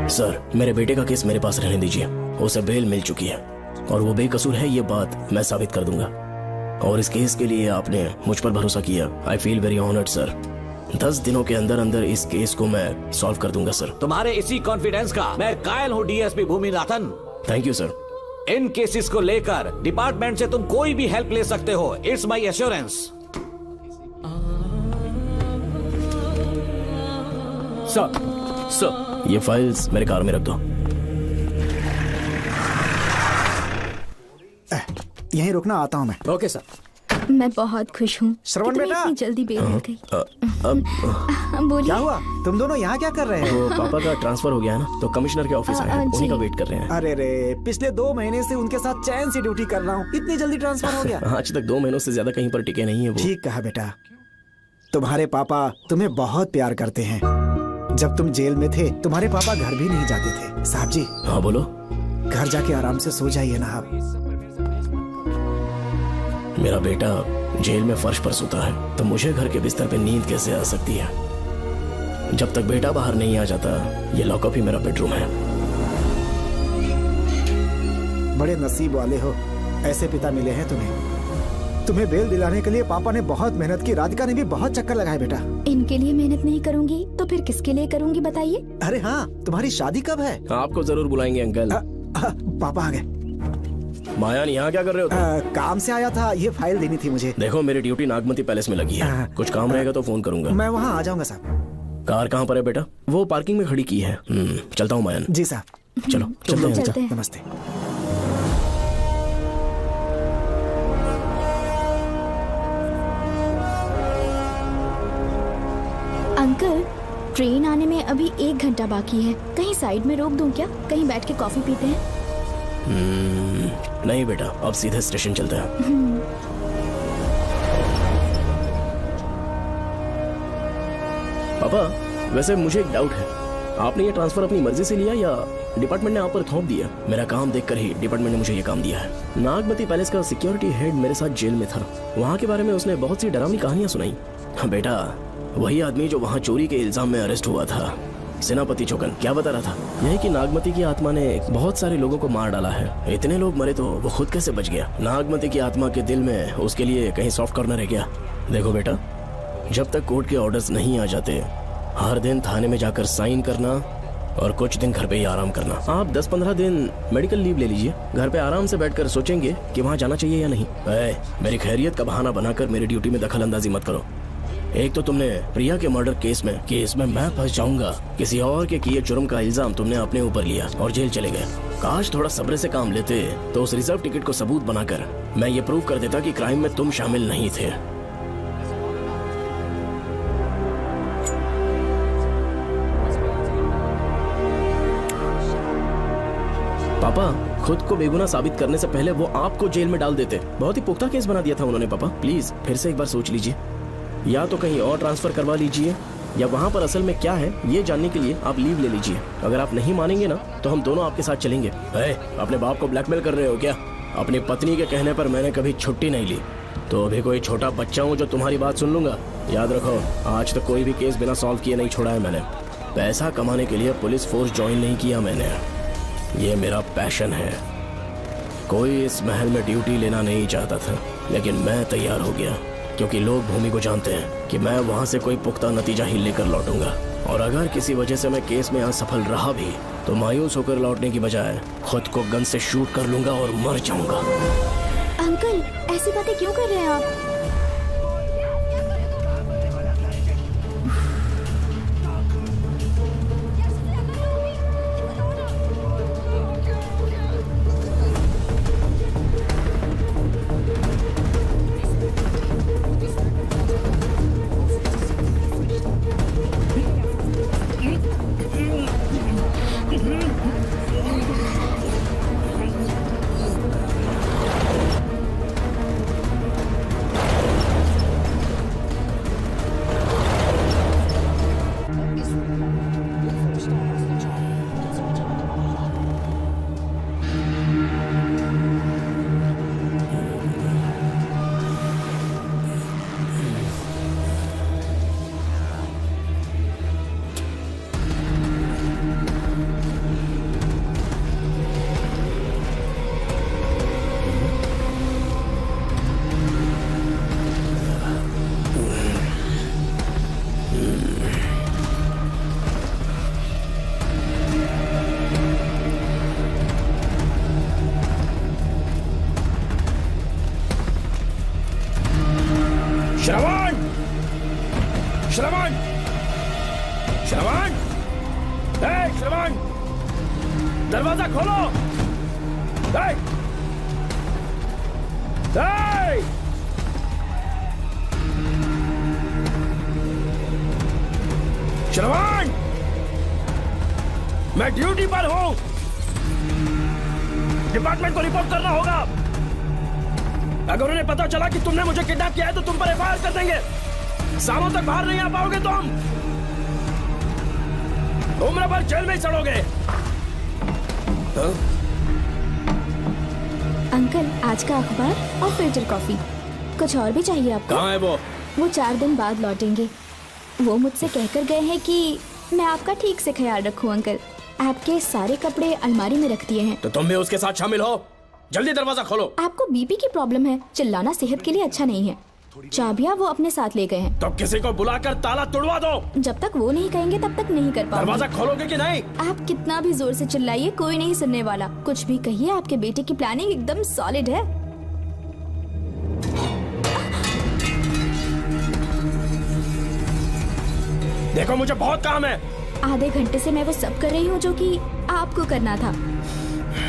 Sir, मेरे बेटे का केस मेरे पास रहने दीजिए। उसे बेल मिल चुकी है और वो बेकसूर है, ये बात मैं साबित कर दूंगा। और इस केस के लिए आपने मुझ पर भरोसा किया। I feel very honoured sir. 10 दिनों के अंदर अंदर इस केस को मैं सॉल्व कर दूंगा सर।
तुम्हारे इसी कॉन्फिडेंस का मैं कायल हूँ DSP Bhuminathan.
Thank you sir.
In cases को लेकर डिपार्टमेंट से तुम कोई भी हेल्प ले सकते हो। It's my assurance.
सर, ये फाइल्स मेरे कार में रख दो।
यहीं रुकना, आता हूँ मैं।
Okay sir.
मैं बहुत खुश हूँ।
श्रवण बेटा,
इतनी जल्दी बेल मिल गई। बोलिए।
क्या हुआ? तुम दोनों यहाँ क्या कर रहे हैं?
वो पापा का ट्रांसफर हो गया है ना, तो कमिश्नर के ऑफिस आए हैं, उन्हीं का वेट कर रहे हैं।
अरे रे, पिछले 2 महीने से उनके साथ चैन से ड्यूटी कर रहा हूँ, इतनी जल्दी ट्रांसफर हो गया?
आज तक 2 महीनों से ज्यादा कहीं पर टिके नहीं है वो।
ठीक कहा बेटा, तुम्हारे पापा तुम्हें बहुत प्यार करते हैं। जब तुम जेल में थे तुम्हारे पापा घर भी नहीं जाते थे। साहब जी।
हाँ बोलो।
घर जाके आराम से सो जाइए ना आप।
मेरा बेटा जेल में फर्श पर सोता है तो मुझे घर के बिस्तर पे नींद कैसे आ सकती है? जब तक बेटा बाहर नहीं आ जाता, ये लॉकअप ही मेरा बेडरूम है।
बड़े नसीब वाले हो, ऐसे पिता मिले हैं तुम्हें बेल दिलाने के लिए पापा ने बहुत मेहनत की। राधिका ने भी बहुत चक्कर लगाए बेटा।
इनके लिए मेहनत नहीं करूंगी तो फिर किसके लिए करूंगी बताइए?
अरे हाँ, तुम्हारी शादी कब है?
आपको जरूर बुलाएंगे अंकल।
पापा आ गए।
मायान, यहाँ क्या कर रहे हो तुम?
काम से आया था, ये फाइल देनी थी मुझे।
देखो मेरी ड्यूटी नागमती पैलेस में लगी है, कुछ काम रहेगा तो फोन करूंगा।
मैं वहाँ आ जाऊंगा साहब।
कार कहाँ पर है बेटा? वो पार्किंग में खड़ी की है। चलता हूँ मायान।
जी साहब।
चलो चलते हैं।
नमस्ते।
अंकल, ट्रेन आने में अभी 1 घंटा बाकी है, कहीं साइड में रोक दूं क्या? कहीं बैठ के कॉफी पीते हैं?
नहीं बेटा, अब सीधे स्टेशन चलते हैं। पापा, वैसे मुझे एक डाउट है, आपने ये ट्रांसफर अपनी मर्जी से लिया या डिपार्टमेंट ने आप पर थोप दिया? मेरा काम देखकर ही डिपार्टमेंट ने मुझे ये काम दिया है। नागमती पैलेस का सिक्योरिटी हेड मेरे साथ जेल में था, वहाँ के बारे में उसने बहुत सी डरावनी कहानियां सुनाई। बेटा, वही आदमी जो वहाँ चोरी के इल्जाम में अरेस्ट हुआ था, सेनापति चौकन, क्या बता रहा था? यही कि नागमती की आत्मा ने बहुत सारे लोगों को मार डाला है। इतने लोग मरे तो वो खुद कैसे बच गया? नागमती की आत्मा के दिल में उसके लिए कहीं सॉफ्ट कॉर्नर है क्या? देखो बेटा, जब तक कोर्ट के ऑर्डर्स नहीं आ जाते, हर दिन थाने में जाकर साइन करना और कुछ दिन घर पे ही आराम करना। आप 10-15 दिन मेडिकल लीव ले लीजिए, घर पे आराम से बैठकर सोचेंगे कि वहाँ जाना चाहिए या नहीं। मेरी खैरियत का बहाना बनाकर मेरी ड्यूटी में दखल अंदाजी मत करो। एक तो तुमने प्रिया के मर्डर केस में मैं फंस जाऊंगा, किसी और के किए जुर्म का इल्जाम तुमने अपने ऊपर लिया और जेल चले गए। काश थोड़ा सब्र से काम लेते तो उस रिजर्व टिकट को सबूत बनाकर मैं ये प्रूव कर देता कि क्राइम में तुम शामिल नहीं थे। पापा, खुद को बेगुनाह साबित करने से पहले वो आपको जेल में डाल देते। बहुत ही पुख्ता केस बना दिया था उन्होंने। पापा प्लीज फिर से एक बार सोच लीजिए, या तो कहीं और ट्रांसफर करवा लीजिए या वहाँ पर असल में क्या है ये जानने के लिए आप लीव ले लीजिए। अगर आप नहीं मानेंगे ना तो हम दोनों आपके साथ चलेंगे। अपने बाप को ब्लैकमेल कर रहे हो क्या? अपनी पत्नी के कहने पर मैंने कभी छुट्टी नहीं ली, तो अभी कोई छोटा बच्चा हूँ जो तुम्हारी बात सुन लूंगा? याद रखो, आज तक कोई भी केस बिना सॉल्व किए नहीं छोड़ा है मैंने। पैसा कमाने के लिए पुलिस फोर्स ज्वाइन नहीं किया मैंने, ये मेरा पैशन है। कोई इस महल में ड्यूटी लेना नहीं चाहता था, लेकिन मैं तैयार हो गया क्योंकि लोग भूमि को जानते हैं कि मैं वहाँ से कोई पुख्ता नतीजा ही लेकर लौटूंगा। और अगर किसी वजह से मैं केस में असफल रहा भी तो मायूस होकर लौटने की बजाय खुद को गन से शूट कर लूंगा और मर जाऊंगा।
अंकल, ऐसी बातें क्यों कर रहे हैं आप?
श्रवण! श्रवण! श्रवण! श्रवण! दरवाजा खोलो!
श्रवण, मैं ड्यूटी पर हूं। डिपार्टमेंट को रिपोर्ट करना होगा। अगर उन्हें पता चला कि तुमने मुझे किडनैप किया है तो तुम पर एफआईआर कर देंगे। सालों तक बाहर नहीं आ पाओगे तुम। उम्र भर जेल में ही सड़ोगे।
अंकल, आज का अखबार और फिल्टर कॉफी। कुछ और भी चाहिए आपको?
कहाँ है वो?
वो 4 दिन बाद लौटेंगे। वो मुझसे कहकर गए हैं कि मैं आपका ठीक से ख्याल रखूं अंकल। आपके सारे कपड़े अलमारी में रख दिए हैं।
तो तुम भी उसके साथ शामिल हो। जल्दी दरवाजा खोलो।
आपको बीपी की प्रॉब्लम है, चिल्लाना सेहत के लिए अच्छा नहीं है। चाबियां वो अपने साथ ले गए हैं।
तो किसी को बुलाकर ताला तोड़वा दो।
जब तक वो नहीं कहेंगे तब तक नहीं कर पाऊंगी।
दरवाजा खोलोगे कि नहीं?
आप कितना भी जोर से चिल्लाइए, कोई नहीं सुनने वाला। कुछ भी कहिए, आपके बेटे की प्लानिंग एकदम सॉलिड है।
देखो, मुझे बहुत काम है।
आधे घंटे से मैं वो सब कर रही हूँ जो कि आपको करना था।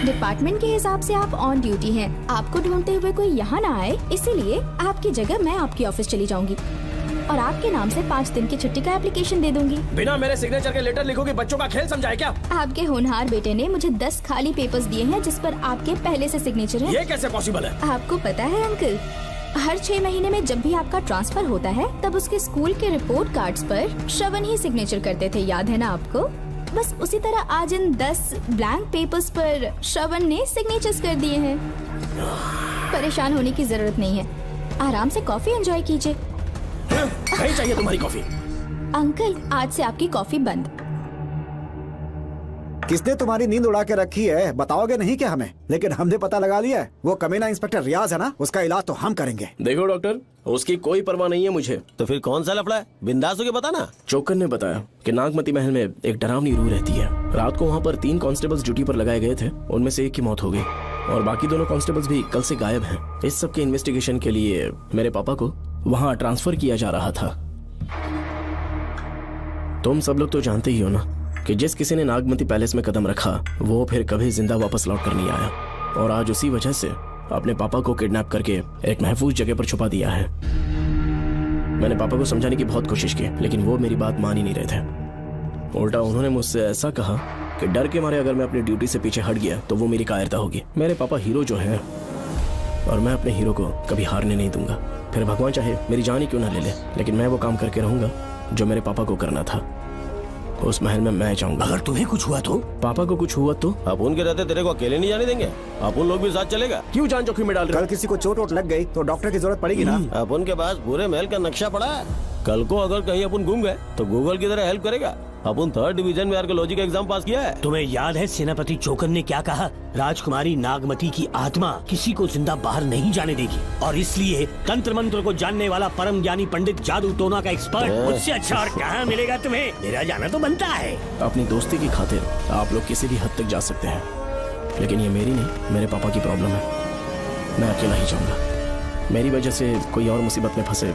डिपार्टमेंट के हिसाब से आप ऑन ड्यूटी हैं। आपको ढूंढते हुए कोई यहाँ ना आए, इसीलिए आपकी जगह मैं आपकी ऑफिस चली जाऊंगी और आपके नाम से 5 दिन की छुट्टी का एप्लीकेशन दे दूंगी।
बिना मेरे सिग्नेचर के लेटर लिखोगे? बच्चों का खेल समझाए क्या?
आपके होनहार बेटे ने मुझे 10 खाली पेपर्स दिए हैं जिस पर आपके पहले से सिग्नेचर है।
ये कैसे पॉसिबल है?
आपको पता है अंकल, हर 6 महीने में जब भी आपका ट्रांसफर होता है तब उसके स्कूल के रिपोर्ट कार्ड्स पर श्रवण ही सिग्नेचर करते थे, याद है ना आपको? बस उसी तरह आज इन 10 ब्लैंक पेपर्स पर श्रवण ने सिग्नेचर्स कर दिए हैं। परेशान होने की जरूरत नहीं है, आराम से कॉफी एंजॉय कीजिए।
नहीं चाहिए तुम्हारी कॉफी।
अंकल, आज से आपकी कॉफी बंद।
किसने तुम्हारी नींद उड़ा के रखी है? बताओगे नहीं क्या हमें? लेकिन हमने पता लगा लिया है। वो कमीना इंस्पेक्टर रियाज है ना, उसका इलाज तो हम करेंगे।
देखो डॉक्टर, उसकी कोई परवाह नहीं है मुझे।
तो फिर कौन सा लफड़ा है? बिंदास होके बता ना।
चोकर ने बताया कि नागमती महल में एक डरावनी रूह रहती है। रात को वहाँ पर 3 कांस्टेबल्स ड्यूटी पर लगाए गए थे। उनमें से एक की मौत हो गई और बाकी दोनों कांस्टेबल्स भी कल से गायब हैं। इस सब के इन्वेस्टिगेशन के लिए मेरे पापा को वहाँ ट्रांसफर किया जा रहा था। तुम सब लोग तो जानते ही हो ना कि जिस किसी ने नागमती पैलेस में कदम रखा वो फिर कभी जिंदा वापस लौट कर नहीं आया। और आज उसी वजह से अपने पापा को किडनैप करके एक महफूज जगह पर छुपा दिया है। मैंने पापा को समझाने की बहुत कोशिश की, लेकिन वो मेरी बात मान ही नहीं रहे थे। उल्टा उन्होंने मुझसे ऐसा कहा कि डर के मारे अगर मैं अपनी ड्यूटी से पीछे हट गया तो वो मेरी कायरता होगी। मेरे पापा हीरो जो है और मैं अपने हीरो को कभी हारने नहीं दूंगा। फिर भगवान चाहे मेरी जान ही क्यों ना ले ले, लेकिन मैं वो काम करके रहूंगा जो मेरे पापा को करना था। उस महल में मैं जाऊंगा।
अगर तुम्हें कुछ हुआ तो?
पापा को कुछ हुआ तो?
अपन के रहते तेरे को अकेले नहीं जाने देंगे। अपन लोग भी साथ चलेगा।
क्यों जान जोखिम में डाल रहे?
कल किसी को चोट वोट लग गई तो डॉक्टर की जरूरत पड़ेगी ना।
अपन के पास पूरे महल का नक्शा पड़ा है। कल को अगर कहीं अपन घूम गए तो गूगल की तरह हेल्प करेगा। अपन 3rd डिवीजन में आर्कियोलॉजी का एग्जाम पास किया है।
तुम्हें याद है सेनापति चोकर ने क्या कहा? राजकुमारी नागमती की आत्मा किसी को जिंदा बाहर नहीं जाने देगी और इसलिए तंत्र मंत्र को जानने वाला परम ज्ञानी पंडित जादू टोना का एक्सपर्ट मुझसे अच्छा और कहाँ मिलेगा तुम्हें? मेरा जाना तो बनता है।
अपनी दोस्ती की खातिर आप लोग किसी भी हद तक जा सकते हैं, लेकिन ये मेरी नहीं, मेरे पापा की प्रॉब्लम है। मैं अकेला ही जाऊंगा। मेरी वजह से कोई और मुसीबत में फंसे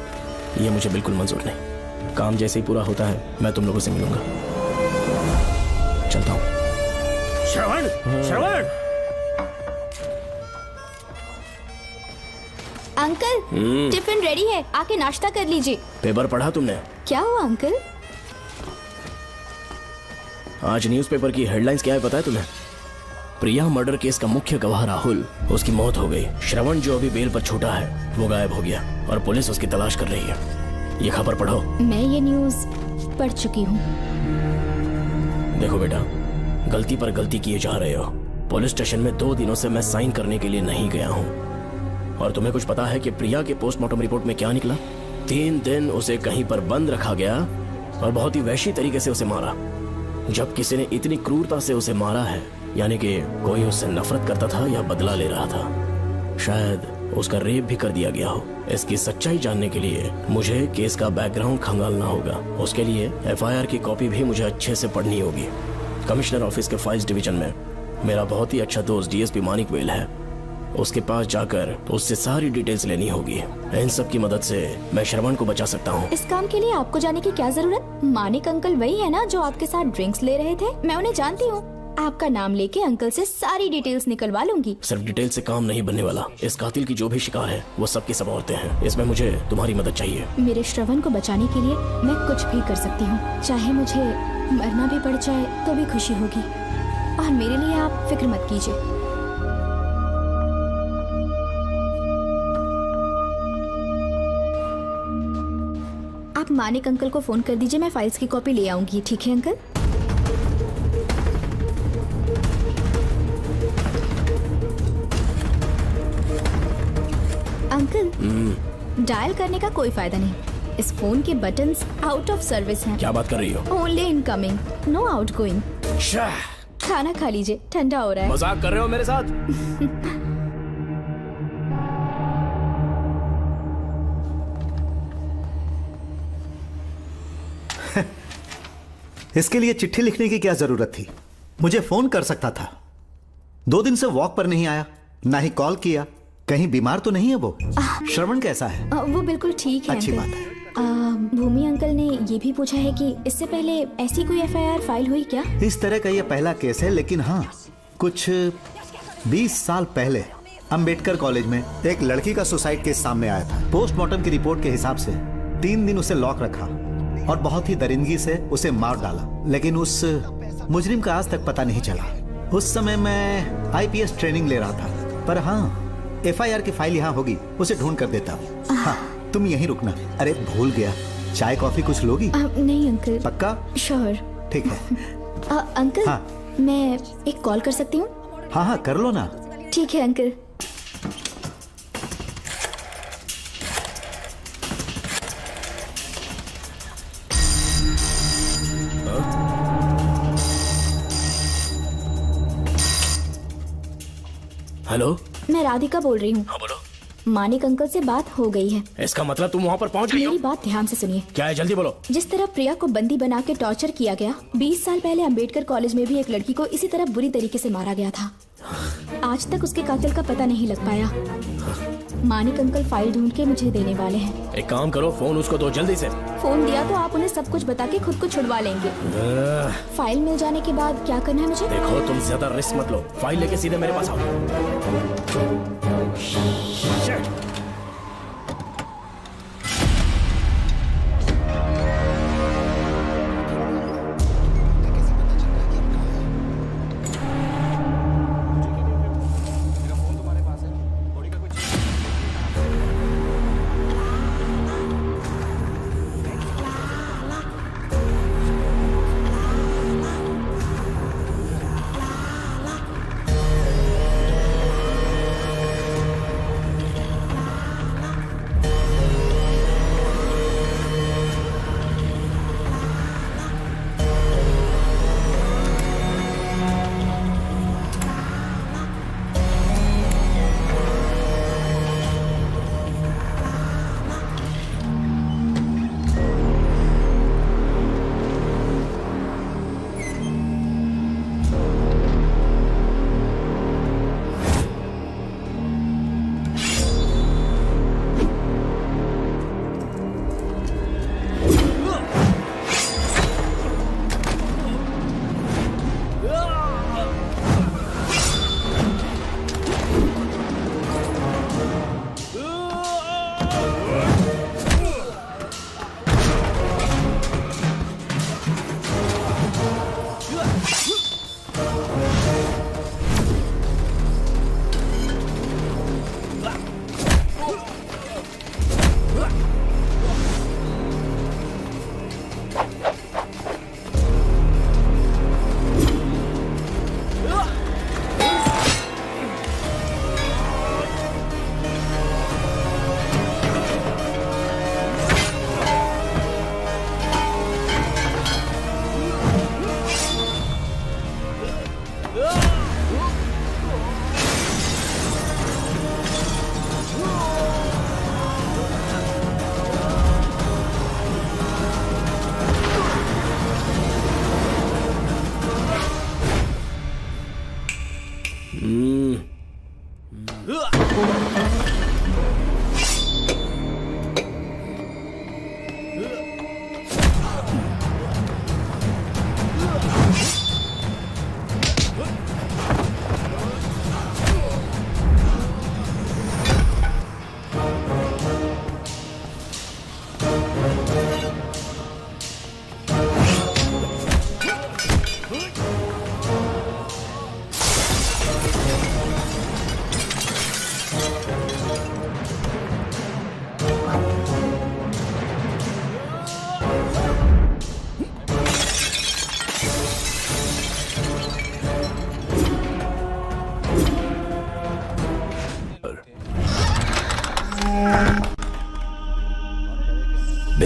ये मुझे बिल्कुल मंजूर नहीं। काम जैसे ही पूरा होता है मैं तुम लोगों से मिलूंगा। चलता हूँ।
श्रवण, श्रवण।
अंकल, टिफिन रेडी है, आके नाश्ता कर लीजिए।
पेपर पढ़ा तुमने?
क्या हुआ अंकल?
आज न्यूज़पेपर की हेडलाइंस क्या है पता है तुम्हें? प्रिया मर्डर केस का मुख्य गवाह राहुल, उसकी मौत हो गई। श्रवण जो अभी बेल पर छूटा है वो गायब हो गया और पुलिस उसकी तलाश कर रही है। ये खबर पढ़ो।
मैं ये न्यूज़ पढ़ चुकी हूँ।
देखो बेटा, गलती पर गलती किए जा रहे हो। पुलिस स्टेशन में 2 दिनों से मैं साइन करने के लिए नहीं गया हूँ। और तुम्हें कुछ पता है कि प्रिया के पोस्टमार्टम रिपोर्ट में क्या निकला? 3 दिन उसे कहीं पर बंद रखा गया और बहुत ही वैशी तरीके से उसे मारा। जब किसी ने इतनी क्रूरता से उसे मारा है, यानी कि कोई उससे नफरत करता था या बदला ले रहा था। शायद उसका रेप भी कर दिया गया हो। इसकी सच्चाई जानने के लिए मुझे केस का बैकग्राउंड खंगालना होगा। उसके लिए एफआईआर की कॉपी भी मुझे अच्छे से पढ़नी होगी। कमिश्नर ऑफिस के फाइल्स डिवीजन में मेरा बहुत ही अच्छा दोस्त डीएसपी मानिक वेल है। उसके पास जाकर उससे सारी डिटेल्स लेनी होगी। इन सब की मदद से मैं श्रवण को बचा सकता हूँ।
इस काम के लिए आपको जाने की क्या जरूरत? मानिक अंकल वही है ना जो आपके साथ ड्रिंक्स ले रहे थे? मैं उन्हें जानती हूँ। आपका नाम लेके अंकल से सारी डिटेल्स निकलवा लूंगी।
सिर्फ डिटेल से काम नहीं बनने वाला। इस कातिल की जो भी शिकार है वो सबकी सब औरतें हैं। इसमें मुझे तुम्हारी मदद चाहिए।
मेरे श्रवण को बचाने के लिए मैं कुछ भी कर सकती हूँ। चाहे मुझे मरना भी पड़ जाए तो भी खुशी होगी। और मेरे लिए आप फिक्र मत कीजिए। आप मानिक अंकल को फोन कर दीजिए, मैं फाइल्स की कॉपी ले आऊंगी। ठीक है अंकल? अंकल, डायल करने का कोई फायदा नहीं। इस फोन के बटन्स आउट ऑफ सर्विस हैं।
क्या बात कर रही हो?
Only incoming, no outgoing. खाना खा लीजिए, ठंडा हो रहा है।
मजाक कर रहे हो मेरे साथ?
इसके लिए चिट्ठी लिखने की क्या जरूरत थी? मुझे फोन कर सकता था। 2 दिन से वॉक पर नहीं आया, ना ही कॉल किया। कहीं बीमार तो नहीं है वो? श्रवण कैसा है?
वो बिल्कुल ठीक है।
अच्छी
अंकल।
बात है।
भूमि अंकल ने ये भी पूछा है कि इससे पहले ऐसी कोई FIR फाइल हुई क्या?
इस तरह का ये पहला केस है, लेकिन हाँ, कुछ 20 साल पहले अंबेडकर कॉलेज में एक लड़की का सुसाइड केस सामने आया था। पोस्टमार्टम की रिपोर्ट के हिसाब से 3 दिन उसे लॉक रखा और बहुत ही दरिंदगी से उसे मार डाला, लेकिन उस मुजरिम का आज तक पता नहीं चला। उस समय मैं IPS ट्रेनिंग ले रहा था, पर हाँ, FIR की फाइल यहाँ होगी, उसे ढूंढ कर देता हूँ। हाँ, तुम यहीं रुकना। अरे भूल गया, चाय कॉफी कुछ लोगी?
नहीं अंकल।
पक्का?
श्योर।
ठीक है।
अंकल,
हाँ।
मैं एक कॉल कर सकती हूँ?
हाँ हाँ, कर लो ना।
ठीक है अंकल।
हेलो,
मैं राधिका बोल रही हूँ।
हाँ बोलो।
मानिक अंकल से बात हो गई है।
इसका मतलब तुम वहाँ पर पहुँच गई हो?
मेरी बात ध्यान से सुनिए।
क्या है, जल्दी बोलो।
जिस तरह प्रिया को बंदी बना के टॉर्चर किया गया, 20 साल पहले अंबेडकर कॉलेज में भी एक लड़की को इसी तरह बुरी तरीके से मारा गया था। आज तक उसके कातिल का पता नहीं लग पाया। मानिक अंकल फाइल ढूंढ के मुझे देने वाले हैं।
एक काम करो, फोन उसको दो जल्दी से।
फोन दिया तो आप उन्हें सब कुछ बता के खुद को छुड़वा लेंगे। फाइल मिल जाने के बाद क्या करना है मुझे?
देखो, तुम ज्यादा रिस्क मत लो। फाइल लेके सीधे मेरे पास आओ।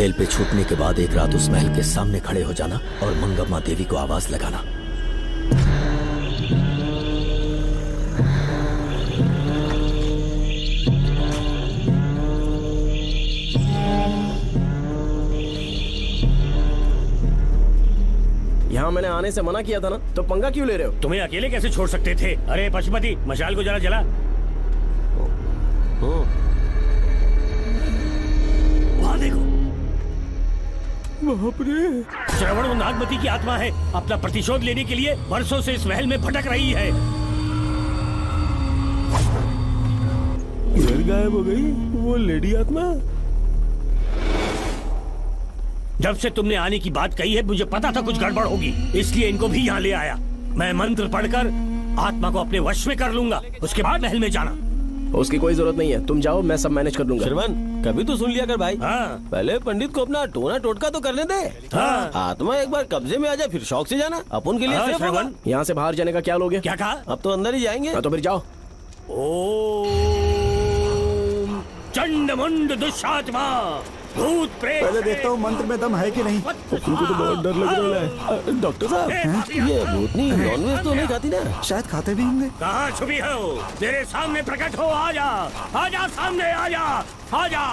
जेल पे छूटने के बाद एक रात उस महल के सामने खड़े हो जाना और मंगम्मा देवी को आवाज लगाना।
यहाँ मैंने आने से मना किया था ना, तो पंगा क्यों ले रहे हो?
तुम्हें अकेले कैसे छोड़ सकते थे? अरे पशुपति, मशाल को जरा जला। वहाँ देखो, बाप रे। श्रवण वो नागमती की आत्मा है, अपना प्रतिशोध लेने के लिए वर्षों से इस महल में भटक रही है।
फिर गायब हो गई वो लेडी आत्मा।
जब से तुमने आने की बात कही है मुझे पता था कुछ गड़बड़ होगी, इसलिए इनको भी यहाँ ले आया। मैं मंत्र पढ़कर आत्मा को अपने वश में कर लूंगा, उसके बाद महल में जाना।
उसकी कोई जरूरत नहीं है, तुम जाओ, मैं सब मैनेज कर लूंगा।
श्रवण, कभी तो सुन लिया कर भाई।
हाँ।
पहले पंडित को अपना टोना टोटका तो करने दे।
हाँ।
आत्मा एक बार कब्जे में आ जाए फिर शौक से जाना, अपन के लिए
हाँ,
सेफ होगा।
श्रवण,
यहाँ से बाहर जाने का क्या लोगे?
क्या कहा?
अब तो अंदर ही जाएंगे।
हाँ, तो फिर जाओ।
ओम चंडमुंड दुष्टात्मा भूत प्रेत।
पहले देखता हूँ मंत्र में दम है कि नहीं।
उनको तो बहुत डर लग रहा है। डॉक्टर साहब, ये भूतनी नॉनवेज तो नहीं खाती ना?
शायद खाते भी होंगे।
कहाँ छुपी हो? मेरे सामने प्रकट हो, आजा, आजा सामने, आजा, आजा।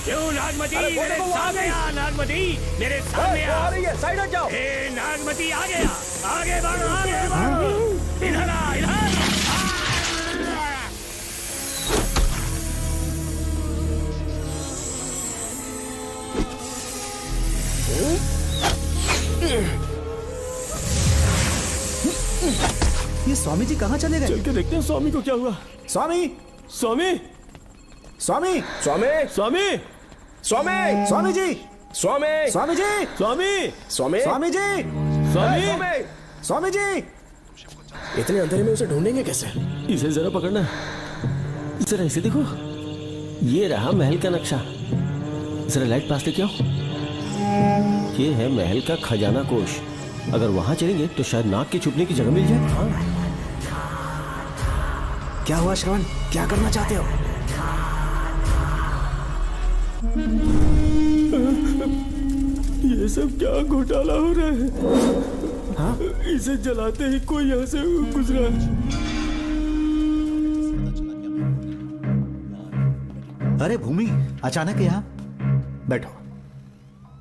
क्यों नागमती मेरे सामने आ, नागमती मेरे सामने आ।
साइड हट जाओ।
नागमती आ गया, आगे बढ़, आगे बढ़, इधर आ, इधर।
ये स्वामी जी कहाँ चले गए?
चल के देखते हैं स्वामी को क्या हुआ।
स्वामी,
स्वामी,
स्वामी,
स्वामी,
स्वामी,
स्वामी,
स्वामी जी,
स्वामी,
स्वामी जी,
स्वामी,
स्वामी,
स्वामी जी,
स्वामी,
स्वामी जी।
इतने अंधेरे में उसे ढूंढेंगे कैसे?
इसे जरा पकड़ना, जरा इसे देखो, ये रहा महल का नक्शा। जरा लाइट पास लेके आओ। ये है महल का खजाना कोष। अगर वहां चलेंगे तो शायद नाग के छुपने की जगह मिल जाए। हाँ।
क्या हुआ श्रवण, क्या करना चाहते हो?
ये सब क्या घोटाला हो रहा है?
हाँ?
इसे जलाते ही कोई यहाँ से गुजरा।
अरे भूमि, अचानक यहाँ बैठो।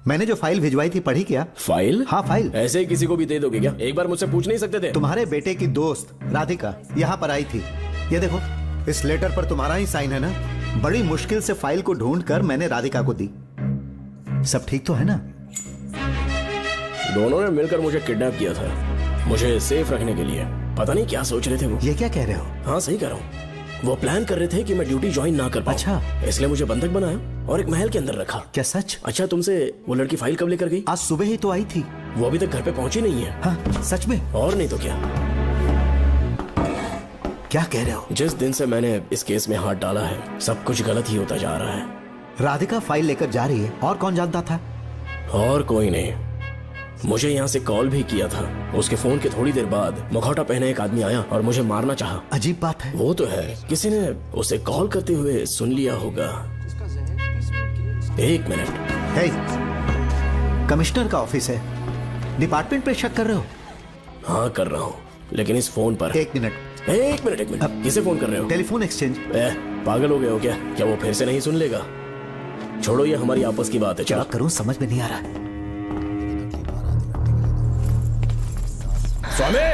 मैंने जो फाइल भिजवाई थी पढ़ी क्या?
फाइल?
हाँ फाइल।
ऐसे ही किसी को भी दे दोगे क्या? एक बार मुझसे पूछ नहीं सकते थे?
तुम्हारे बेटे की दोस्त राधिका यहाँ पर आई थी। ये देखो, इस लेटर पर तुम्हारा ही साइन है ना? बड़ी मुश्किल से फाइल को ढूंढ कर मैंने राधिका को दी। सब ठीक तो है ना?
दोनों ने मिलकर मुझे किडनैप किया था, मुझे सेफ रखने के लिए। पता नहीं क्या सोच रहे थे वो।
ये क्या कह रहे हो?
हाँ सही कह रहा हूँ। वो प्लान कर रहे थे कि मैं ड्यूटी ज्वाइन ना कर पाऊं।
अच्छा।
इसलिए मुझे बंधक बनाया और एक महल के अंदर रखा।
क्या सच?
अच्छा, तुमसे वो लड़की फाइल कब लेकर गई?
आज सुबह ही तो आई थी।
वो अभी तक घर पे पहुंची नहीं है।
हाँ, सच में?
और नहीं तो क्या।
क्या कह रहे हो?
जिस दिन से मैंने इस केस में हाथ डाला है सब कुछ गलत ही होता जा रहा है।
राधिका फाइल लेकर जा रही है और कौन जानता था?
और कोई नहीं। मुझे यहाँ से कॉल भी किया था। उसके फोन के थोड़ी देर बाद मुखौटा पहने एक आदमी आया और मुझे मारना चाहा।
अजीब बात है।
वो तो है, किसी ने उसे कॉल करते हुए सुन लिया होगा। एक मिनट।
हे, कमिश्नर का ऑफिस है, डिपार्टमेंट पे शक कर रहे हो?
हाँ कर रहा हूँ, लेकिन इस फोन पर।
एक मिनट।
किसे फोन कर रहे हो?
Telephone exchange.
पागल हो गए हो क्या? क्या वो फिर से नहीं सुन लेगा? छोड़ो, ये हमारी आपस की बात है।
क्या करूं समझ में नहीं आ रहा।
स्वामी,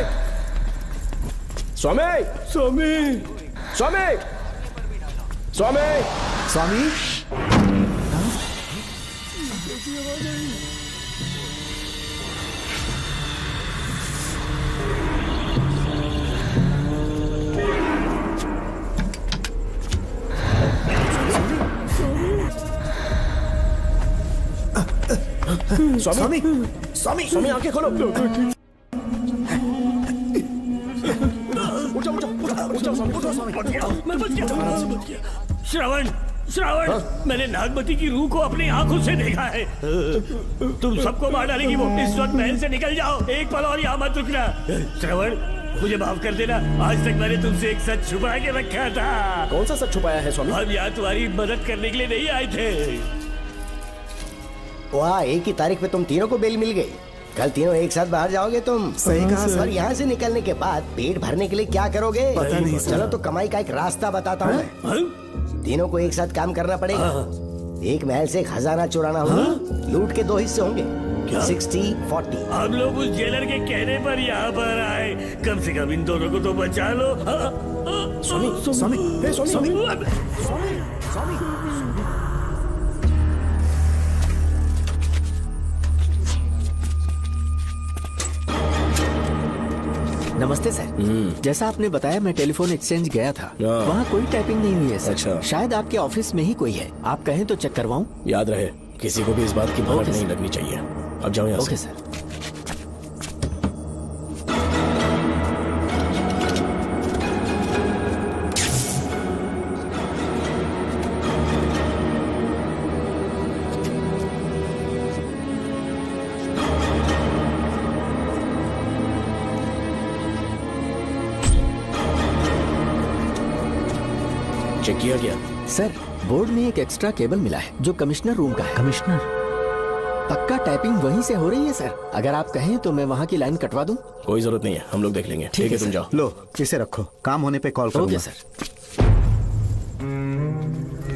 स्वामी,
स्वामी,
स्वामी, स्वामी,
स्वामी।
स्वामी, स्वामी, स्वामी, आंखें खोलो।
श्रवण, श्रवण, मैंने नागमती की रूह को अपनी आंखों से देखा है। तुम सबको मार डालेगी वो। इस वक्त महल से निकल जाओ, एक पल और यहाँ मत रुकना। श्रवण, मुझे माफ कर देना, आज तक मैंने तुमसे एक सच छुपा के रखा था।
कौन सा सच छुपाया है स्वामी?
हम यहाँ तुम्हारी मदद करने के लिए नहीं आए थे।
वाह, एक ही तारीख पे तुम तीनों को बेल मिल गई। कल तीनों एक साथ बाहर जाओगे तुम।
सही कहा सर।
और यहाँ से निकलने के बाद पेट भरने के लिए क्या करोगे?
पता नहीं सर।
चलो तो कमाई का एक रास्ता बताता हूँ मैं। तीनों को एक साथ काम करना पड़ेगा। एक महल से खजाना चुराना होगा। लूट के 2 हिस्से होंगे, 60-40।
आप लोग उस जेलर के कहने पर यहाँ पर आए, कम से कम इन दोनों को तो बचा लो।
स्वामी, स्वामी, हे स्वामी, स्वामी, स्वामी।
नमस्ते सर। जैसा आपने बताया मैं टेलीफोन एक्सचेंज गया था, वहाँ कोई टाइपिंग नहीं हुई है सर।
अच्छा।
शायद आपके ऑफिस में ही कोई है, आप कहें तो चेक करवाऊं?
याद रहे, किसी को भी इस बात की भनक नहीं लगनी चाहिए। अब जाओ यहाँ से।
Okay sir.
चेक किया गया
सर। बोर्ड में एक एक्स्ट्रा केबल मिला है जो कमिश्नर रूम का है।
कमिश्नर?
पक्का टाइपिंग वहीं से हो रही है सर। अगर आप कहें तो मैं वहाँ की लाइन कटवा दूं?
कोई जरूरत नहीं है, हम लोग देख लेंगे। ठीक है, तुम जाओ।
लो, इसे रखो, काम होने पे कॉल करूंगा।
Okay sir.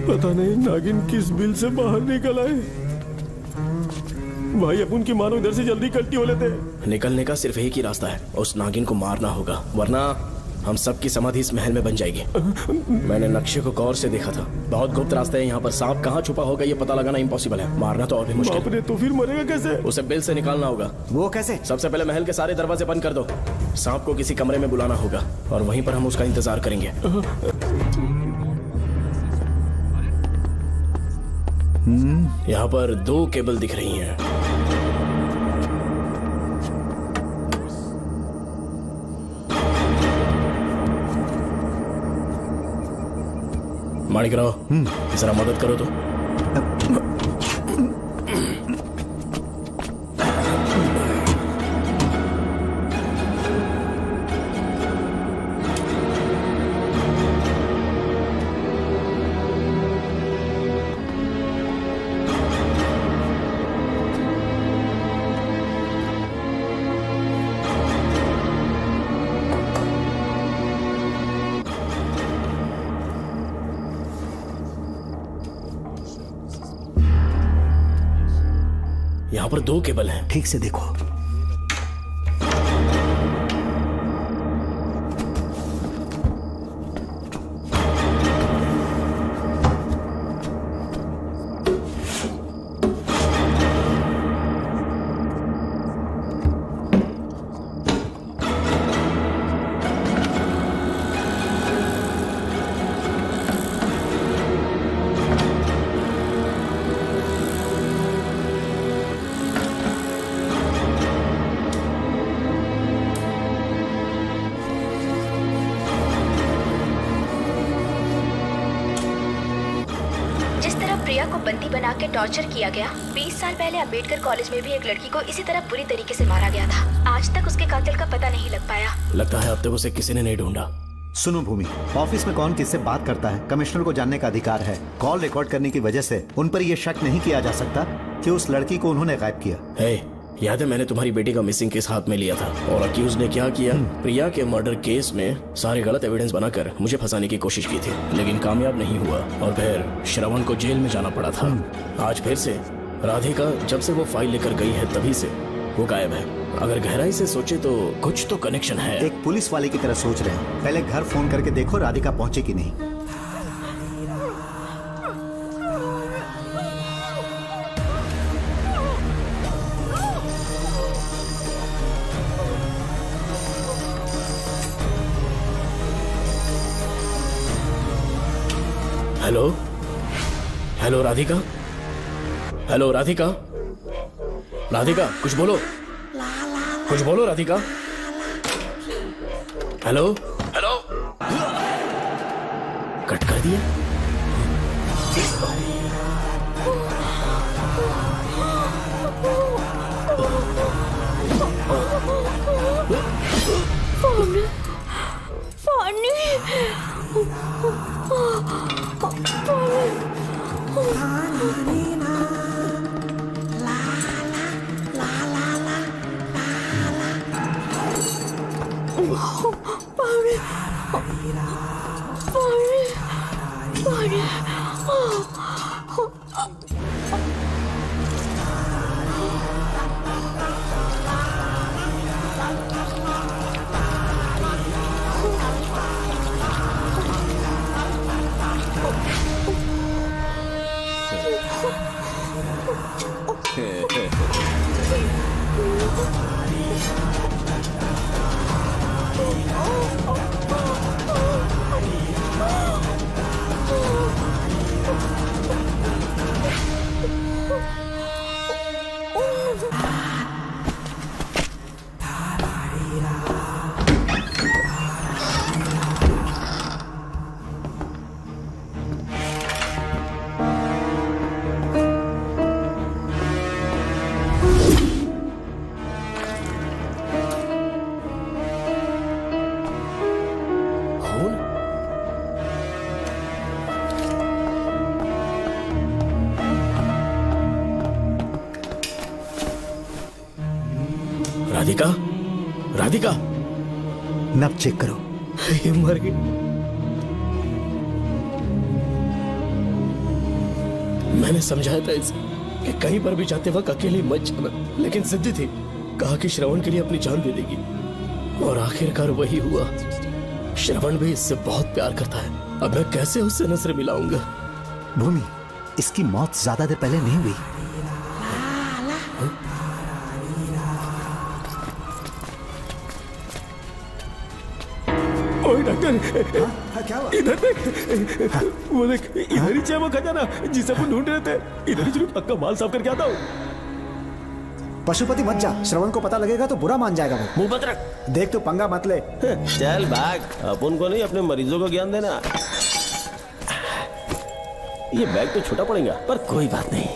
पता नहीं नागिन किस बिल से बाहर निकल आए। भाई अपन की मानो इधर से जल्दी कल्टी हो लेते।
निकलने का सिर्फ एक ही रास्ता है, उस नागिन को मारना होगा, वरना हम सबकी समाधि इस महल में बन जाएगी। मैंने नक्शे को गौर से देखा था, बहुत गुप्त रास्ता है यहाँ पर। सांप कहाँ छुपा होगा ये पता लगाना इम्पॉसिबल है, मारना तो और भी मुश्किल।
बाप रे, तो फिर मरेगा कैसे?
उसे बिल से निकालना होगा।
वो कैसे?
सबसे पहले महल के सारे दरवाजे बंद कर दो। सांप को किसी कमरे में बुलाना होगा और वहीं पर हम उसका इंतजार करेंगे। यहाँ पर 2 केबल दिख रही हैं। माणिकराव, जरा मदद करो तो। यहाँ पर 2 केबल हैं।
ठीक से देखो।
प्रिया को बंदी बना के टॉर्चर किया गया। 20 साल पहले अंबेडकर कॉलेज में भी एक लड़की को इसी तरह बुरी तरीके से मारा गया था। आज तक उसके कातिल का पता नहीं लग पाया।
लगता है अब तक उसे किसी ने नहीं ढूंढा।
सुनो भूमि, ऑफिस में कौन किससे बात करता है कमिश्नर को जानने का अधिकार है। कॉल रिकॉर्ड करने की वजह से उन पर यह शक नहीं किया जा सकता कि उस लड़की को उन्होंने गायब किया।
याद है मैंने तुम्हारी बेटी का मिसिंग केस हाथ में लिया था और अक्यूज ने क्या किया, प्रिया के मर्डर केस में सारे गलत एविडेंस बनाकर मुझे फंसाने की कोशिश की थी, लेकिन कामयाब नहीं हुआ और फिर श्रवण को जेल में जाना पड़ा था। आज फिर से राधिका जब से वो फाइल लेकर गई है तभी से वो गायब है। अगर गहराई से सोचे तो कुछ तो कनेक्शन है।
एक पुलिस वाले की तरह सोच रहे हैं। पहले घर फोन करके देखो राधिका पहुंचे कि नहीं।
Hello hello Radhika, hello Radhika, Radhika कुछ बोलो, कुछ बोलो राधिका। हेलो हेलो, कट कर दिया। राधिका, राधिका,
नब चेक करो।
ये मर गई। मैंने समझाया था इसे कि कहीं पर भी जाते वक्त अकेले मत जाना, लेकिन जिद्दी थी। कहा कि श्रवण के लिए अपनी जान दे देगी, और आखिरकार वही हुआ। श्रवण भी इससे बहुत प्यार करता है। अब मैं कैसे उससे नजर मिलाऊंगा?
भूमि, इसकी मौत ज्यादा देर पहले नहीं हुई।
डॉक्टर, क्या हुआ? इधर देख, वो देख, इधर ही वो खजाना जिसे अपन ढूंढ रहे थे। इधर ही जरूर पक्का माल साफ करके आता हूँ।
पशुपति मत जा, श्रवण को पता लगेगा तो बुरा मान जाएगा वो।
मुंह बंद रख।
देख तू पंगा मत ले।
चल भाग, अपन को नहीं अपने मरीजों को ज्ञान देना। ये बैग तो छोटा पड़ेगा, पर कोई बात नहीं।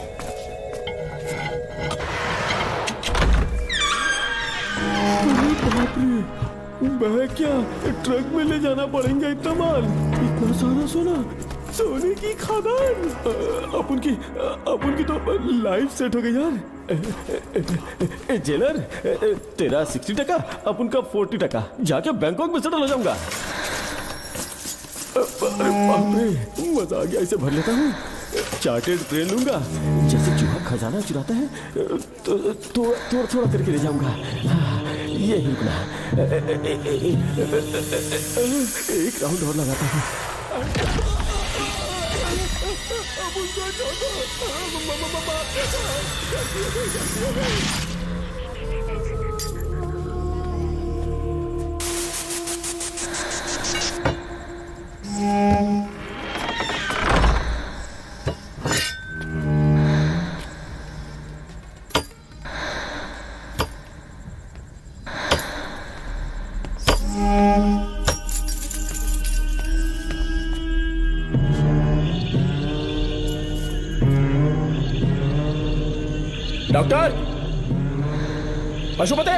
बैग क्या ट्रक में ले जाना पड़ेगा? इतना माल, इतना सारा सोना, सोने की खादान। अपन की तो लाइफ सेट हो गई यार। जेलर, तेरा 60%, अपन का 40%। जाके बैंकॉक में सेटल हो जाऊंगा। अरे बाप रे, मजा आ गया। इसे भर लेता हूँ। चार्टेड ट्रेन लूंगा, जैसे चूहा खजाना चुराता है तो थोड़ा थोड़ा करके ले जाऊंगा। ये ही रुकना। एक राउंड और लगाता हूँ। Doctor, Pashupati,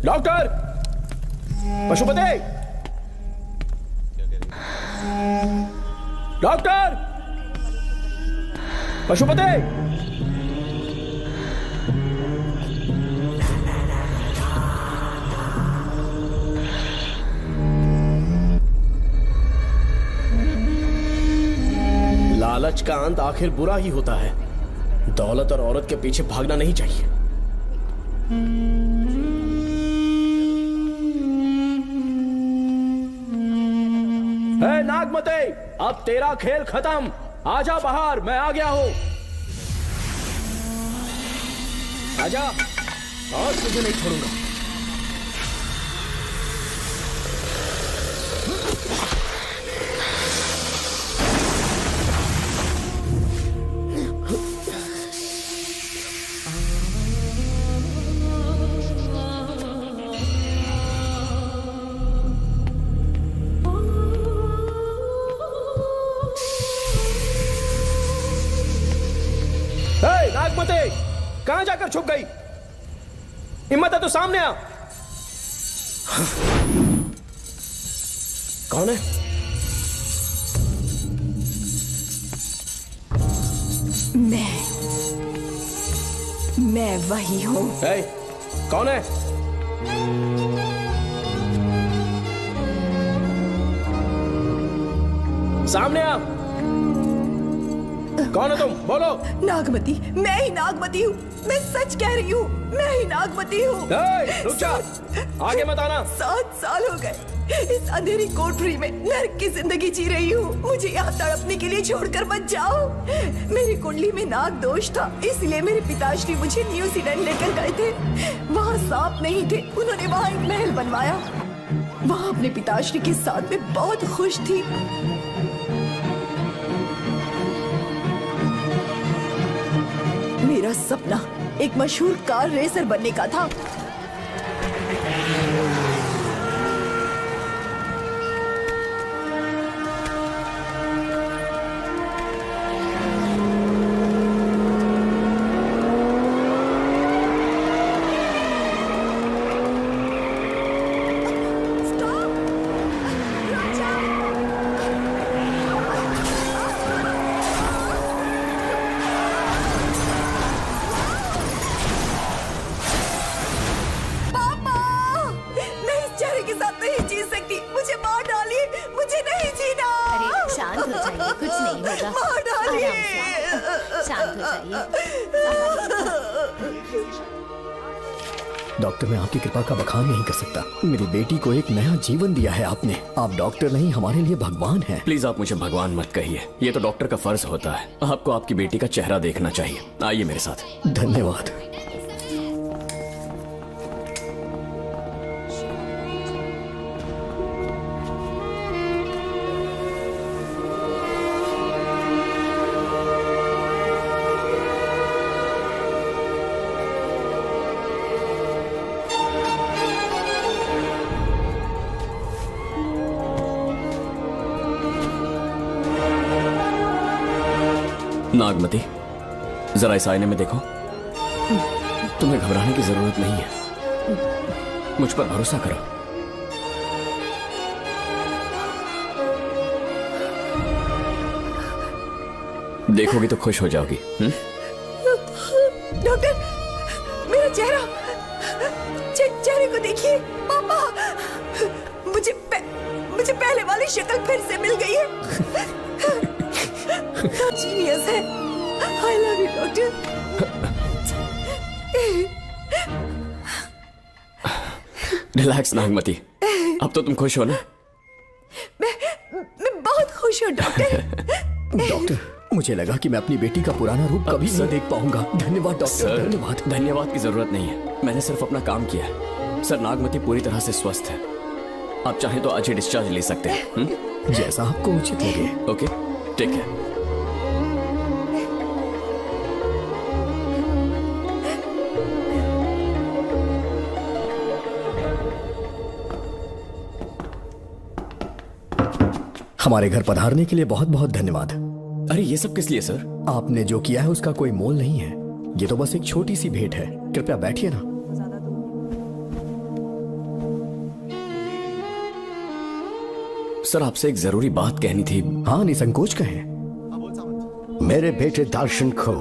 doctor, Pashupati, doctor, Pashupati. लालच का अंत आखिर बुरा ही होता है। दौलत और औरत के पीछे भागना नहीं चाहिए। हे नागमते, अब तेरा खेल खत्म। आजा बाहर, मैं आ गया हूं। आजा, और तुझे नहीं छोड़ूंगा। नागमते, कहां जाकर छुप गई? हिम्मत है तो सामने आ। कौन है?
मैं वही हूं।
कौन है? सामने आ। कौन है तुम? बोलो।
नागमती, मैं ही नागमती हूँ। मैं सच कह रही हूँ, मैं ही नागमती हूँ।
रुक जा, आगे मत आना।
7 साल हो गए इस अंधेरी कोठरी में नर्क की जिंदगी जी रही हूँ। मुझे यहाँ तड़पने के लिए छोड़कर मत जाओ। मेरी कुंडली में नाग दोष था, इसलिए मेरे पिताश्री मुझे न्यूजीलैंड लेकर गए थे। वहाँ सांप नहीं थे, उन्होंने वहाँ एक महल बनवाया। वहाँ अपने पिताश्री के साथ में बहुत खुश थी। मेरा सपना एक मशहूर कार रेसर बनने का था।
डॉक्टर, मैं आपकी कृपा का बखान नहीं कर सकता। मेरी बेटी को एक नया जीवन दिया है आपने। आप डॉक्टर नहीं, हमारे लिए भगवान हैं।
प्लीज आप मुझे भगवान मत कहिए, ये तो डॉक्टर का फर्ज होता है। आपको आपकी बेटी का चेहरा देखना चाहिए। आइए मेरे साथ।
धन्यवाद।
नागमती, जरा इस आईने में देखो। तुम्हें घबराने की जरूरत नहीं है, मुझ पर भरोसा करो। देखोगी तो खुश हो जाओगी।
डॉक्टर, मेरा चेहरे को देखिए। पापा, मुझे पहले वाली शक्ल फिर से मिल गई है। जीनियस है। I love you, doctor.
Relax Nagmati, अब तो तुम खुश हो ना?
मैं बहुत खुश हूँ डॉक्टर।
डॉक्टर, मुझे लगा कि मैं अपनी बेटी का पुराना रूप कभी नहीं देख पाऊंगा। धन्यवाद डॉक्टर, धन्यवाद।
धन्यवाद की जरूरत नहीं है, मैंने सिर्फ अपना काम किया है। सर, नागमती पूरी तरह से स्वस्थ है। आप चाहें तो आज ही डिस्चार्ज ले सकते हैं।
जैसा आपको उचित लगे।
ओके, ठीक है।
हमारे घर पधारने के लिए बहुत बहुत धन्यवाद।
अरे ये सब किस लिए सर?
आपने जो किया है उसका कोई मोल नहीं है। ये तो बस एक छोटी सी भेंट है। कृपया बैठिए ना।
सर, आपसे एक जरूरी बात कहनी थी।
हाँ, निसंकोच कहें।
मेरे बेटे दर्शन को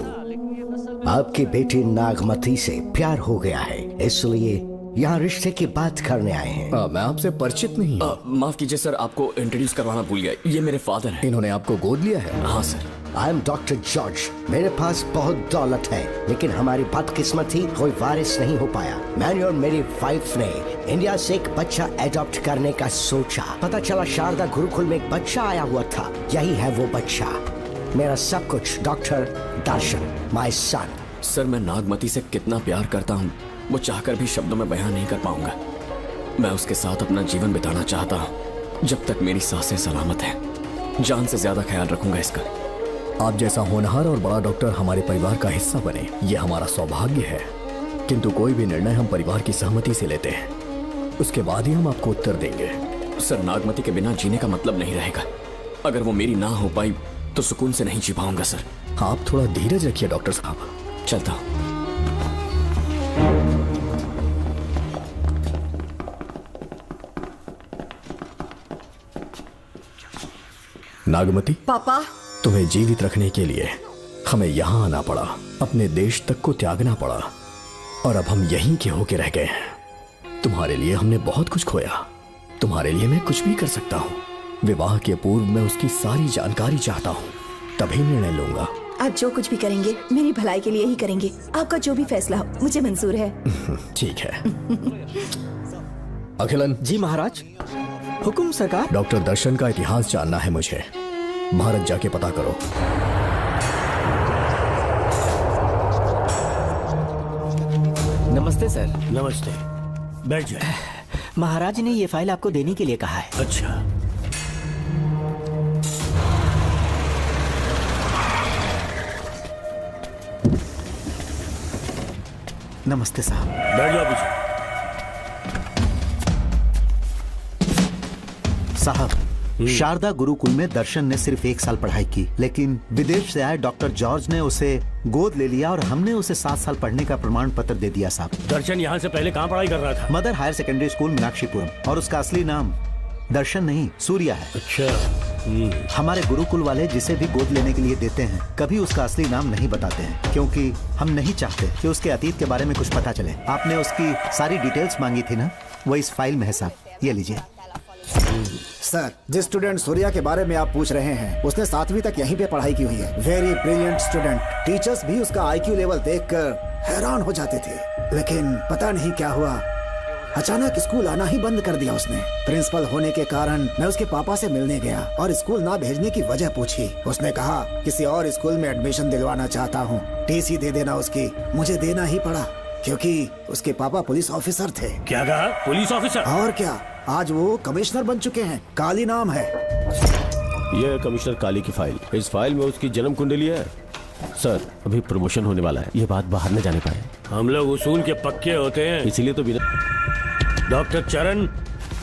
आपकी बेटी नागमती से प्यार हो गया है, इसलिए यहाँ रिश्ते की बात करने आए हैं।
मैं आपसे परिचित नहीं।
माफ कीजिए सर, आपको इंट्रोड्यूस करवाना भूल गया। ये मेरे फादर हैं।
इन्होंने आपको गोद लिया है?
हाँ sir.
I am doctor George. मेरे पास बहुत दौलत है, लेकिन हमारी बदकिस्मत थी, कोई वारिस नहीं हो पाया। मैंने और मेरी वाइफ ने इंडिया से एक बच्चा एडॉप्ट करने का सोचा। पता चला शारदा गुरुकुल में एक बच्चा आया हुआ था। यही है वो बच्चा, मेरा सब कुछ। Doctor Darshan, my son.
Sir, मैं नागमती से कितना प्यार करता हूँ वो चाहकर भी शब्दों में बयान नहीं कर पाऊंगा। मैं उसके साथ अपना जीवन बिताना चाहता हूँ जब तक मेरी सांसें सलामत हैं। जान से ज्यादा ख्याल रखूंगा इसका।
आप जैसा होनहार और बड़ा डॉक्टर हमारे परिवार का हिस्सा बने, ये हमारा सौभाग्य है। किंतु कोई भी निर्णय हम परिवार की सहमति से लेते हैं, उसके बाद ही हम आपको उत्तर देंगे।
सर, नागमती के बिना जीने का मतलब नहीं रहेगा। अगर वो मेरी ना हो पाई तो सुकून से नहीं जी पाऊंगा सर।
आप थोड़ा धीरज रखिए डॉक्टर साहब।
चलता हूँ।
नागमती,
पापा,
तुम्हें जीवित रखने के लिए हमें यहाँ आना पड़ा, अपने देश तक को त्यागना पड़ा, और अब हम यहीं के होके रह गए हैं। तुम्हारे लिए हमने बहुत कुछ खोया, तुम्हारे लिए मैं कुछ भी कर सकता हूँ। विवाह के पूर्व मैं उसकी सारी जानकारी चाहता हूँ, तभी निर्णय लूंगा।
आप जो कुछ भी करेंगे मेरी भलाई के लिए ही करेंगे। आपका जो भी फैसला हो मुझे मंजूर है।
ठीक है। अखिलन।
जी महाराज। हुकुम सरकार।
डॉक्टर दर्शन का इतिहास जानना है मुझे। भारत जाके पता करो।
नमस्ते सर।
नमस्ते, बैठ जाए।
महाराज ने ये फाइल आपको देने के लिए कहा है।
अच्छा,
नमस्ते साहब।
बैठ जाओ पीछे।
साहब, शारदा गुरुकुल में दर्शन ने सिर्फ 1 साल पढ़ाई की, लेकिन विदेश से आए डॉक्टर जॉर्ज ने उसे गोद ले लिया और हमने उसे 7 साल पढ़ने का प्रमाण पत्र दे दिया साहब।
दर्शन यहाँ से पहले कहाँ पढ़ाई कर रहा था?
Mother higher secondary school Meenakshipuram, और उसका असली नाम दर्शन नहीं सूर्या है।
अच्छा।
हमारे गुरुकुल वाले जिसे भी गोद लेने के लिए देते हैं कभी उसका असली नाम नहीं बताते हैं, क्योंकि हम नहीं चाहते कि उसके अतीत के बारे में कुछ पता चले। आपने उसकी सारी डिटेल्स मांगी थी ना, वो इस फाइल में है साहब, ये लीजिए।
सर, जिस स्टूडेंट सूर्या के बारे में आप पूछ रहे हैं उसने 7वीं तक यहीं पे पढ़ाई की हुई है। Very brilliant student. टीचर्स भी उसका IQ लेवल देखकर हैरान हो जाते थे, लेकिन पता नहीं क्या हुआ, अचानक स्कूल आना ही बंद कर दिया उसने। प्रिंसिपल होने के कारण मैं उसके पापा से मिलने गया और स्कूल ना भेजने की वजह पूछी। उसने कहा किसी और स्कूल में एडमिशन दिलवाना चाहता हूँ, TC दे देना उसकी। मुझे देना ही पड़ा क्योंकि उसके पापा पुलिस ऑफिसर थे।
क्या कहा? Police officer?
और क्या, आज वो कमिश्नर बन चुके हैं। काली नाम है।
यह है कमिश्नर काली की फाइल। इस फाइल में उसकी जन्म कुंडली है। सर, अभी प्रमोशन होने वाला है, ये बात बाहर न जाने पाए।
हम लोग उसूल के पक्के होते हैं,
इसीलिए तो बिना।
डॉक्टर चरण,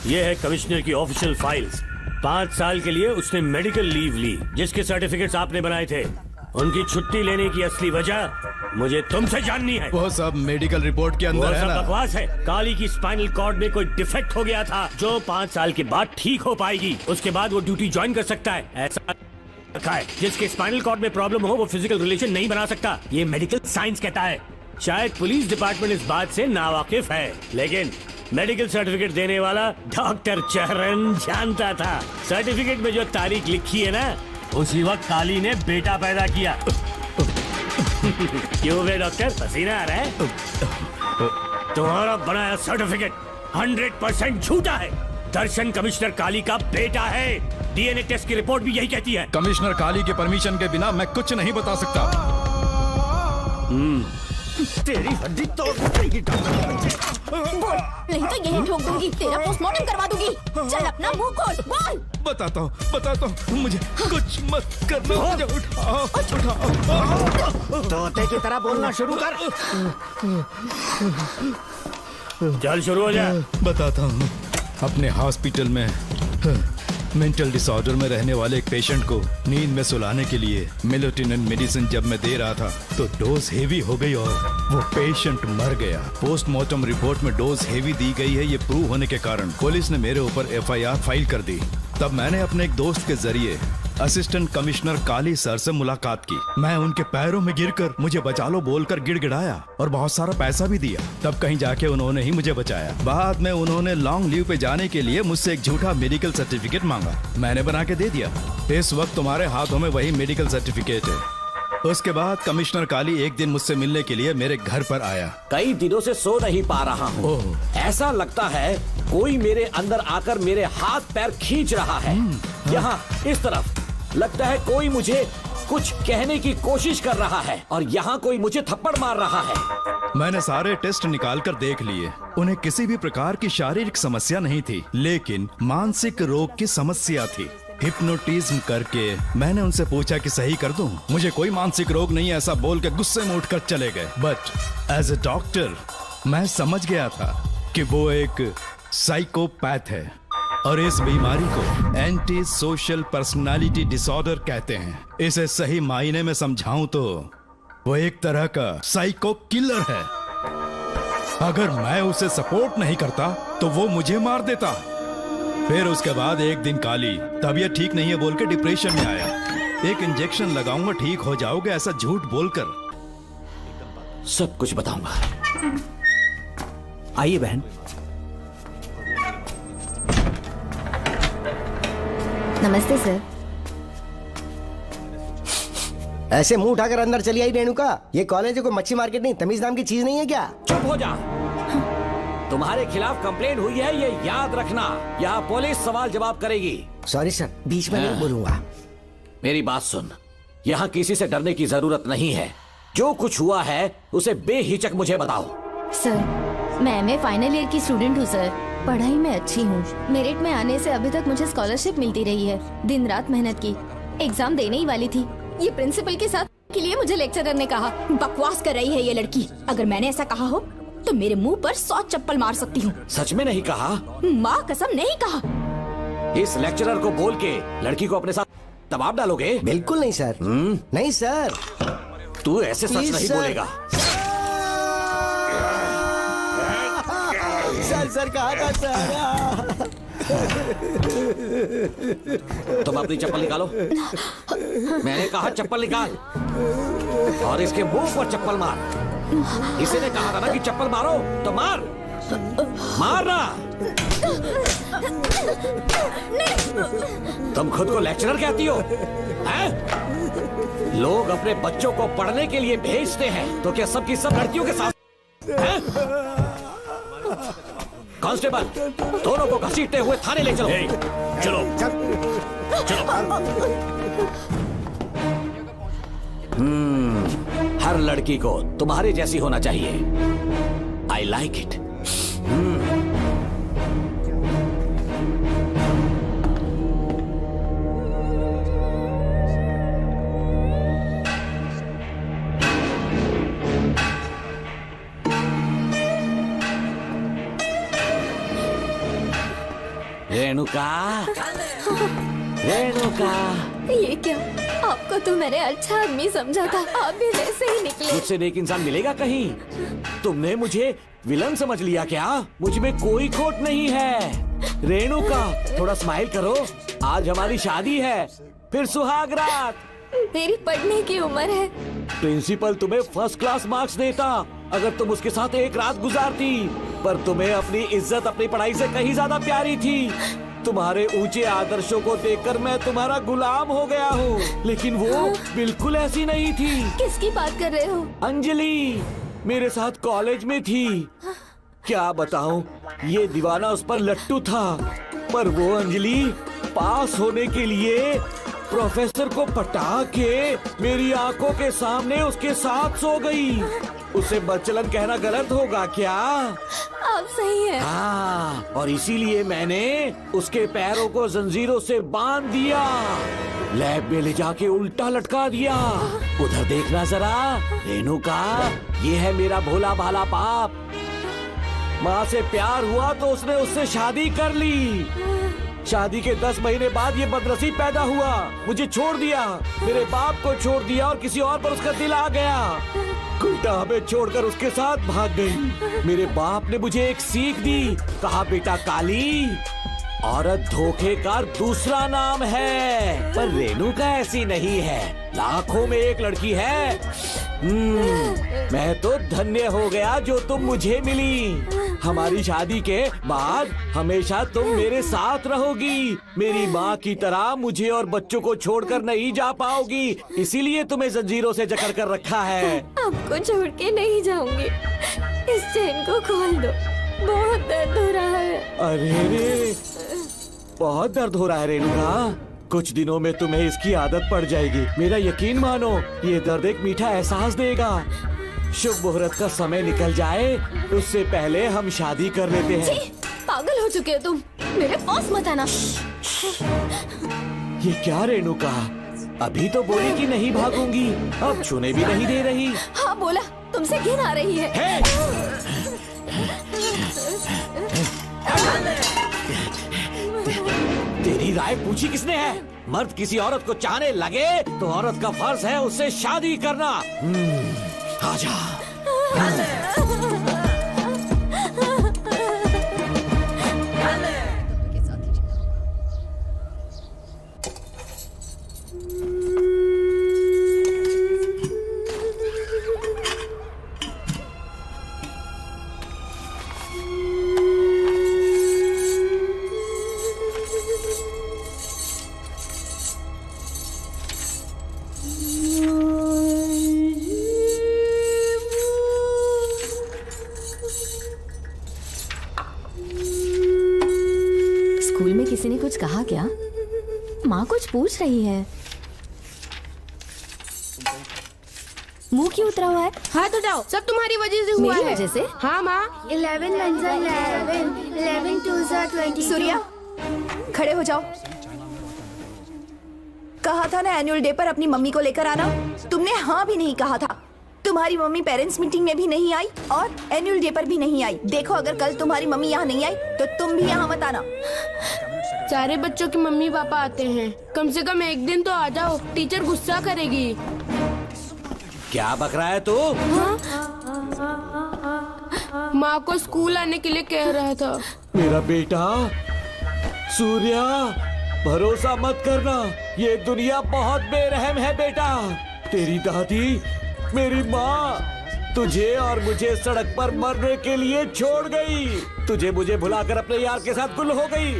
ये है कमिश्नर की ऑफिशियल फाइल्स। 5 साल के लिए उसने मेडिकल लीव ली, जिसके सर्टिफिकेट्स आपने बनाए थे। उनकी छुट्टी लेने की असली वजह मुझे तुमसे जाननी है।
वो सब मेडिकल रिपोर्ट के अंदर है ना।
बकवास है। काली की स्पाइनल कॉर्ड में कोई डिफेक्ट हो गया था जो 5 साल के बाद ठीक हो पाएगी। उसके बाद वो ड्यूटी ज्वाइन कर सकता है। ऐसा रखा है, जिसके स्पाइनल कॉर्ड में प्रॉब्लम हो वो फिजिकल रिलेशन नहीं बना सकता। ये मेडिकल साइंस कहता है। शायद पुलिस डिपार्टमेंट इस बात से नावाकिफ है, लेकिन मेडिकल सर्टिफिकेट देने वाला डॉक्टर चरण जानता था। सर्टिफिकेट में जो तारीख लिखी है ना, उसी वक्त काली ने बेटा पैदा किया। क्यों बे डॉक्टर, पसीना आ रहा है? तुम्हारा बनाया सर्टिफिकेट 100% झूठा है। दर्शन कमिश्नर काली का बेटा है। DNA टेस्ट की रिपोर्ट भी यही कहती है।
कमिश्नर काली के परमिशन के बिना मैं कुछ नहीं बता सकता।
तेरी हड्डी तोड़ देगी।
नहीं तो यही ठोक दूंगी, तेरा पोस्टमार्टम करवा दूंगी। चल अपना मुंह खोल, बोल।
बताता हूँ, मुझे कुछ मत करना। मुझे उठाओ।
तोते की तरह बोलना शुरू कर।
चल शुरू हो जा।
बताता हूँ, अपने हॉस्पिटल में मेंटल डिसऑर्डर में रहने वाले एक पेशेंट को नींद में सुलाने के लिए मेलेटोनिन मेडिसिन जब मैं दे रहा था तो डोज हेवी हो गई और वो पेशेंट मर गया। पोस्टमार्टम रिपोर्ट में डोज हेवी दी गई है, ये प्रूव होने के कारण पुलिस ने मेरे ऊपर FIR फाइल कर दी। तब मैंने अपने एक दोस्त के जरिए असिस्टेंट कमिश्नर काली सर से मुलाकात की। मैं उनके पैरों में गिरकर मुझे बचा लो बोलकर गिड़गिड़ाया और बहुत सारा पैसा भी दिया। तब कहीं जाके उन्होंने ही मुझे बचाया। बाद में उन्होंने लॉन्ग लीव पे जाने के लिए मुझसे एक झूठा मेडिकल सर्टिफिकेट मांगा, मैंने बना के दे दिया। इस वक्त तुम्हारे हाथों में वही मेडिकल सर्टिफिकेट है। उसके बाद कमिश्नर काली एक दिन मुझसे मिलने के लिए मेरे घर पर आया।
कई दिनों से सो नहीं पा रहा हूँ। ऐसा लगता है कोई मेरे अंदर आकर मेरे हाथ पैर खींच रहा है। यहाँ इस तरफ लगता है कोई मुझे कुछ कहने की कोशिश कर रहा है और यहाँ कोई मुझे थप्पड़ मार रहा है।
मैंने सारे टेस्ट निकाल कर देख लिए, उन्हें किसी भी प्रकार की शारीरिक समस्या नहीं थी, लेकिन मानसिक रोग की समस्या थी। हिप्नोटिज्म करके मैंने उनसे पूछा कि सही कर दूं? मुझे कोई मानसिक रोग नहीं, ऐसा बोल के गुस्से में उठकर चले गए। बट एज ए डॉक्टर मैं समझ गया था कि वो एक साइकोपैथ है और इस बीमारी को एंटी सोशल पर्सनालिटी डिसऑर्डर कहते हैं। इसे सही मायने में समझाऊं तो वो एक तरह का साइको किलर है। अगर मैं उसे सपोर्ट नहीं करता तो वो मुझे मार देता। फिर उसके बाद एक दिन काली तबीयत ठीक नहीं है बोल के डिप्रेशन में आया। एक इंजेक्शन लगाऊंगा ठीक हो जाओगे ऐसा झूठ बोलकर
सब कुछ बताऊंगा।
आइए बहन।
नमस्ते सर।
ऐसे मुंह उठाकर अंदर चली आई रेणुका। ये कॉलेज है कोई मच्छी मार्केट नहीं, तमीज नाम की चीज नहीं है क्या?
चुप हो जा। तुम्हारे खिलाफ कंप्लेंट हुई है, ये याद रखना। यहाँ पुलिस सवाल जवाब करेगी।
सॉरी सर, बीच में नहीं बोलूंगा।
मेरी बात सुन, यहाँ किसी से डरने की जरूरत नहीं है। जो कुछ हुआ है उसे बेहिचक मुझे बताओ।
सर, मैं एमए फाइनल ईयर की स्टूडेंट हूँ सर। पढ़ाई में अच्छी हूँ। मेरिट में आने से अभी तक मुझे स्कॉलरशिप मिलती रही है। दिन रात मेहनत की, एग्जाम देने ही वाली थी। ये प्रिंसिपल के साथ के लिए मुझे लेक्चरर ने कहा बकवास कर रही है ये लड़की। अगर मैंने ऐसा कहा हो तो मेरे मुंह पर 100 चप्पल मार सकती हूँ।
सच में नहीं कहा?
माँ कसम नहीं कहा।
इस लेक्चरर को बोल के लड़की को अपने साथ दबाव डालोगे?
बिल्कुल नहीं सर। नहीं सर।
तू ऐसे सच नहीं बोलेगा।
सर कहा था सर।
तुम अपनी चप्पल निकालो। मैंने कहा चप्पल निकाल और इसके मुंह पर चप्पल मार। इसी ने कहा था ना कि चप्पल मारो, तो मार। मारना। तुम खुद को लेक्चरर कहती हो हैं? लोग अपने बच्चों को पढ़ने के लिए भेजते हैं, तो क्या सबकी सब लड़कियों के साथ हैं? कांस्टेबल, दोनों को घसीटते हुए थाने ले चलो। चलो चलो। हर लड़की को तुम्हारे जैसी होना चाहिए। I like it. Renuka, Renuka.
ये क्या? आपको तो मैंने अच्छा आदमी समझा था, आप भी वैसे ही निकले।
मुझसे नेक इंसान मिलेगा कहीं? तुमने मुझे विलन समझ लिया क्या? मुझ में कोई खोट नहीं है। रेणुका, थोड़ा स्माइल करो। आज हमारी शादी है, फिर सुहाग रात।
मेरी पढ़ने की उम्र है।
प्रिंसिपल तुम्हें फर्स्ट क्लास मार्क्स देता अगर तुम उसके साथ एक रात गुजारती, पर तुम्हें अपनी इज्जत अपनी पढ़ाई से कहीं ज्यादा प्यारी थी। तुम्हारे ऊंचे आदर्शों को देखकर मैं तुम्हारा गुलाम हो गया हूँ, लेकिन वो बिल्कुल ऐसी नहीं थी।
किसकी बात कर रहे हो?
अंजलि मेरे साथ कॉलेज में थी। क्या बताऊं, ये दीवाना उस पर लट्टू था, पर वो अंजलि पास होने के लिए प्रोफेसर को पटा के मेरी आंखों के सामने उसके साथ सो गई। उसे बदचलन कहना गलत होगा क्या?
आप सही है।
हाँ, और इसीलिए मैंने उसके पैरों को जंजीरों से बांध दिया, लैब में ले जाके उल्टा लटका दिया। उधर देखना जरा रेणुका, ये है मेरा भोला भाला पाप। माँ से प्यार हुआ तो उसने उससे शादी कर ली। शादी के 10 महीने बाद ये बदनसीब पैदा हुआ, मुझे छोड़ दिया, मेरे बाप को छोड़ दिया और किसी और पर उसका दिल आ गया। उल्टा हमें छोड़कर उसके साथ भाग गई। मेरे बाप ने मुझे एक सीख दी, कहा बेटा काली, औरत धोखे का दूसरा नाम है। पर रेणुका ऐसी नहीं है, लाखों में एक लड़की है। मैं तो धन्य हो गया जो तुम मुझे मिली। हमारी शादी के बाद हमेशा तुम मेरे साथ रहोगी। मेरी माँ की तरह मुझे और बच्चों को छोड़कर नहीं जा पाओगी, इसीलिए तुम्हें जंजीरों से जकड़ कर रखा है।
आपको छोड़ के नहीं जाऊंगी। इस चेन को खोल दो, बहुत दर्द हो रहा है।
अरे रे, बहुत दर्द हो रहा है रेणुका। कुछ दिनों में तुम्हें इसकी आदत पड़ जाएगी। मेरा यकीन मानो, ये दर्द एक मीठा एहसास देगा। शुभ मुहूर्त का समय निकल जाए उससे पहले हम शादी कर लेते हैं।
पागल हो चुके हो तुम, मेरे पास मत आना।
ये क्या रेणुका, अभी तो बोली कि नहीं भागूंगी, अब छूने भी नहीं दे रही।
हाँ बोला, तुमसे घिन आ रही है।
तेरी राय पूछी किसने है? मर्द किसी औरत को चाहने लगे तो औरत का फर्ज है उससे शादी करना। आजा।
किसी ने कुछ कहा क्या? माँ कुछ पूछ रही है। मुंह क्यों उतरा हुआ है?
हाथ उठाओ, सब तुम्हारी वजह से हुआ है।
मेरी वजह से?
हाँ माँ।
11 1 11 11 2 20। सूर्या, खड़े हो जाओ। कहा था ना एनुअल डे पर अपनी मम्मी को लेकर आना, तुमने हाँ भी नहीं कहा था। तुम्हारी मम्मी पेरेंट्स मीटिंग में भी नहीं आई और एनुअल डे पर भी नहीं आई। देखो अगर कल तुम्हारी मम्मी यहाँ नहीं आई तो तुम भी यहाँ मत आना।
सारे बच्चों की मम्मी पापा आते हैं, कम से कम एक दिन तो आ जाओ, टीचर गुस्सा करेगी।
क्या बक रहा है तू?
माँ को स्कूल आने के लिए कह रहा था।
मेरा बेटा सूर्या, भरोसा मत करना, ये दुनिया बहुत बेरहम है बेटा। तेरी दादी, मेरी माँ तुझे और मुझे सड़क पर मरने के लिए छोड़ गई। तुझे मुझे भुलाकर अपने यार के साथ गुल हो गई।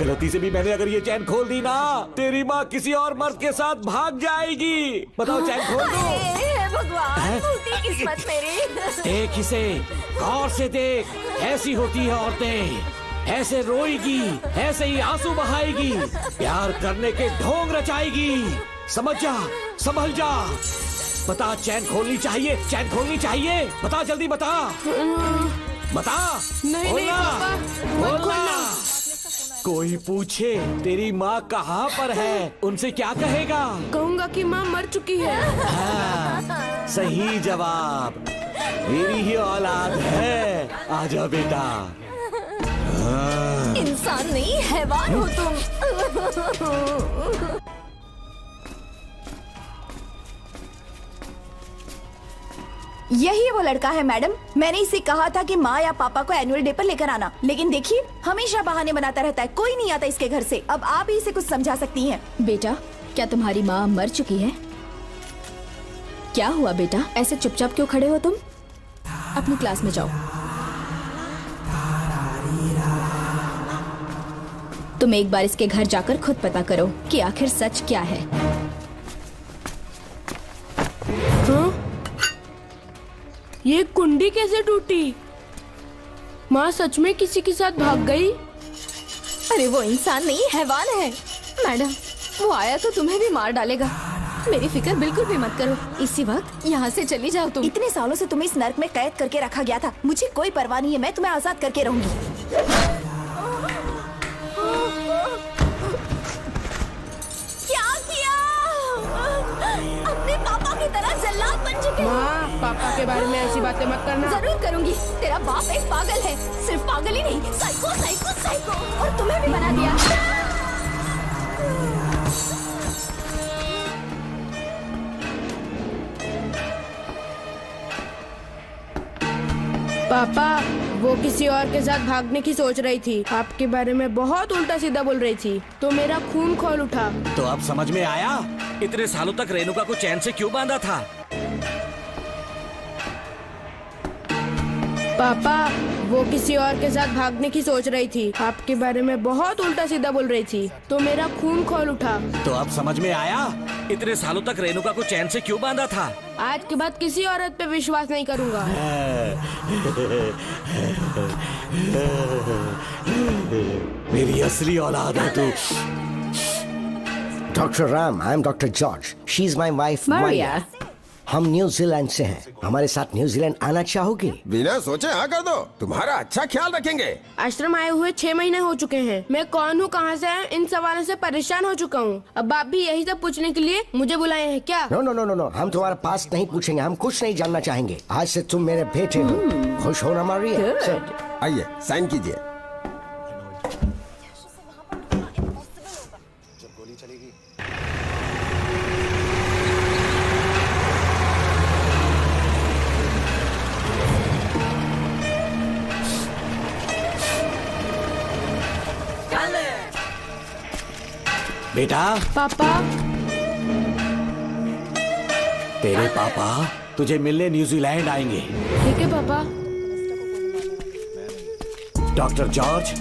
गलती से भी मैंने अगर ये चैन खोल दी ना, तेरी माँ किसी और मर्द के साथ भाग जाएगी। बताओ चैन खोल दो।
भगवान, फूटी किस्मत मेरी।
देख इसे, गौर से देख, ऐसी होती है औरतें। ऐसे रोएगी, ऐसे ही आंसू बहाएगी, प्यार करने के ढोंग रचाएगी। समझ जा, संभल जा। बता, चैन खोलनी चाहिए, चैन खोलनी चाहिए। बता जल्दी बता, बता।
नहीं नहीं पापा, मत खोलना।
कोई पूछे तेरी माँ कहाँ पर है, उनसे क्या कहेगा?
कहूँगा कि माँ मर चुकी है।
हाँ, सही जवाब। मेरी ही औलाद है। आजा बेटा। हाँ।
इंसान नहीं हैवान हो तुम। यही वो लड़का है मैडम। मैंने इसे कहा था कि माँ या पापा को एनुअल डे पर लेकर आना, लेकिन देखिए हमेशा बहाने बनाता रहता है, कोई नहीं आता इसके घर से। अब आप ही इसे कुछ समझा सकती हैं।
बेटा, क्या तुम्हारी माँ मर चुकी है? क्या हुआ बेटा, ऐसे चुपचाप क्यों खड़े हो तुम? अपनी क्लास में जाओ। तुम एक बार इसके घर जाकर खुद पता करो कि आखिर सच क्या है।
हाँ? ये कुंडी कैसे टूटी? माँ सच में किसी के साथ भाग गई?
अरे वो इंसान नहीं हैवान है। मैडम, वो आया तो तुम्हें भी मार डालेगा। मेरी फिक्र बिल्कुल भी मत करो। इसी वक्त यहाँ से चली जाओ तुम।
इतने सालों से तुम्हें इस नर्क में कैद करके रखा गया था, मुझे कोई परवाह नहीं है, मैं तुम्हें आजाद करके रहूंगी। अपने पापा की तरह जल्लाद बन चुके हो।
माँ, पापा के बारे में ऐसी बातें मत करना।
जरूर करूंगी। तेरा बाप एक पागल है, सिर्फ पागल ही नहीं, साइको साइको साइको, और तुम्हें भी बना दिया।
पापा, वो किसी और के साथ भागने की सोच रही थी, आपके बारे में बहुत उल्टा सीधा बोल रही थी, तो मेरा खून खौल उठा।
तो अब समझ में आया इतने सालों तक रेणुका को चैन से क्यों बांधा था?
पापा, वो किसी और के साथ भागने की सोच रही थी, आपके बारे में बहुत उल्टा सीधा बोल रही थी, तो मेरा खून खौल उठा।
तो अब समझ में आया इतने सालों तक रेणुका को चैन से क्यों बांधा था?
आज के बाद किसी औरत पे विश्वास नहीं करूंगा।
मेरी असली औलाद है तू।
Doctor Ram, I am doctor George, she is my wife
Maria.
हम न्यूजीलैंड से हैं, हमारे साथ न्यूजीलैंड आना चाहोगे?
बिना सोचे हाँ कर दो, तुम्हारा अच्छा ख्याल रखेंगे।
आश्रम आए हुए 6 महीने हो चुके हैं। मैं कौन हूँ, कहाँ से है, इन सवालों से परेशान हो चुका हूँ। अब आप भी यही सब पूछने के लिए मुझे बुलाए हैं क्या?
No no no no no, हम तुम्हारा पास नहीं पूछेंगे, हम कुछ नहीं जानना चाहेंगे। आज से तुम मेरे बेटे हो। खुश हो ना मारिया?
आइए साइन कीजिए।
बेटा।
पापा।
तेरे पापा तुझे मिलने न्यूजीलैंड आएंगे।
ठीक है पापा।
डॉक्टर जॉर्ज,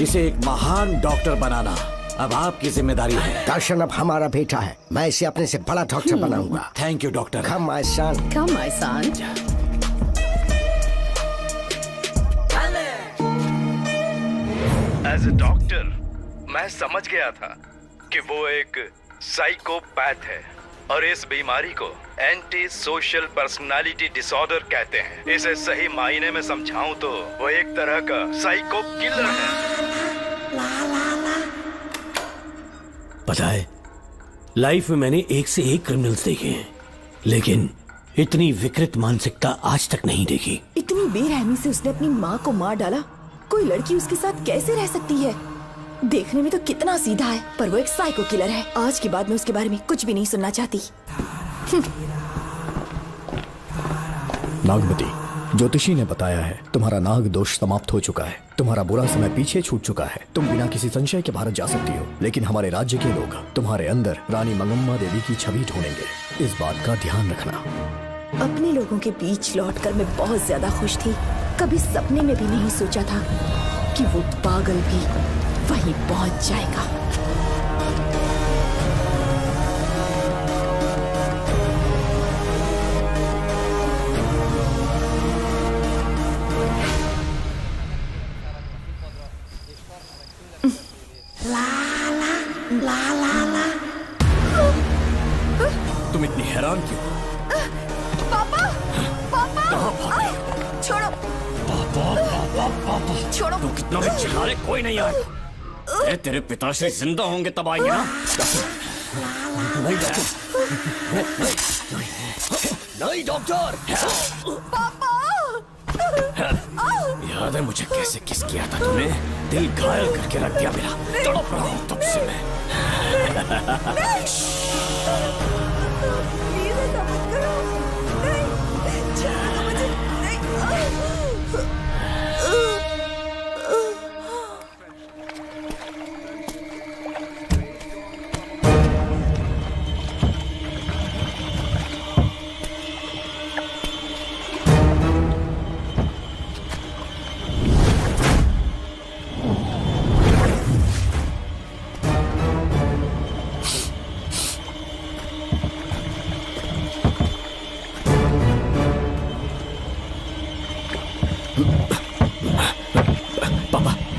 इसे एक महान डॉक्टर बनाना अब आपकी जिम्मेदारी है।
दर्शन अब हमारा बेटा है, मैं इसे अपने से बड़ा डॉक्टर बनाऊंगा।
Thank you doctor.
Come my son.
Come my son.
As a doctor,
मैं समझ गया था कि वो एक साइकोपैथ है और इस बीमारी को एंटी सोशल पर्सनालिटी डिसऑर्डर कहते हैं। इसे सही मायने में समझाऊं तो वो एक तरह का साइको किलर है।
पता है, लाइफ में मैंने एक से एक क्रिमिनल्स देखे हैं, लेकिन इतनी विकृत मानसिकता आज तक नहीं देखी।
इतनी बेरहमी से उसने अपनी माँ को मार डाला। कोई लड़की उसके साथ कैसे रह सकती है? देखने में तो कितना सीधा है, पर वो एक साइको किलर है। आज के बाद मैं उसके बारे में कुछ भी नहीं सुनना चाहती।
नागमती, ज्योतिषी ने बताया है तुम्हारा नाग दोष समाप्त हो चुका है, तुम्हारा बुरा समय पीछे छूट चुका है, तुम बिना किसी संशय के भारत जा सकती हो। लेकिन हमारे राज्य के लोग तुम्हारे अंदर रानी मंगम्मा देवी की छवि ढूंढेंगे, इस बात का ध्यान रखना।
अपने लोगों के बीच लौटकर मैं बहुत ज्यादा खुश थी। कभी सपने में भी नहीं सोचा था कि वो पागल भी वहीं पहुंच जाएगा।
तुम इतनी हैरान क्यों?
पापा, पापा, छोड़ो, छोड़ो।
तू कितना भी चिल्ला ले, कोई नहीं आएगा। तेरे पिताश्री जिंदा होंगे तब आएंगे ना। नहीं डॉक्टर।
पापा,
याद है मुझे कैसे किस किया था तूने? दिल घायल करके रख दिया मेरा। तड़प रहा हूँ तब से मैं।
प्लीज ऐसा मत करो। नहीं, छोड़ दो मुझे।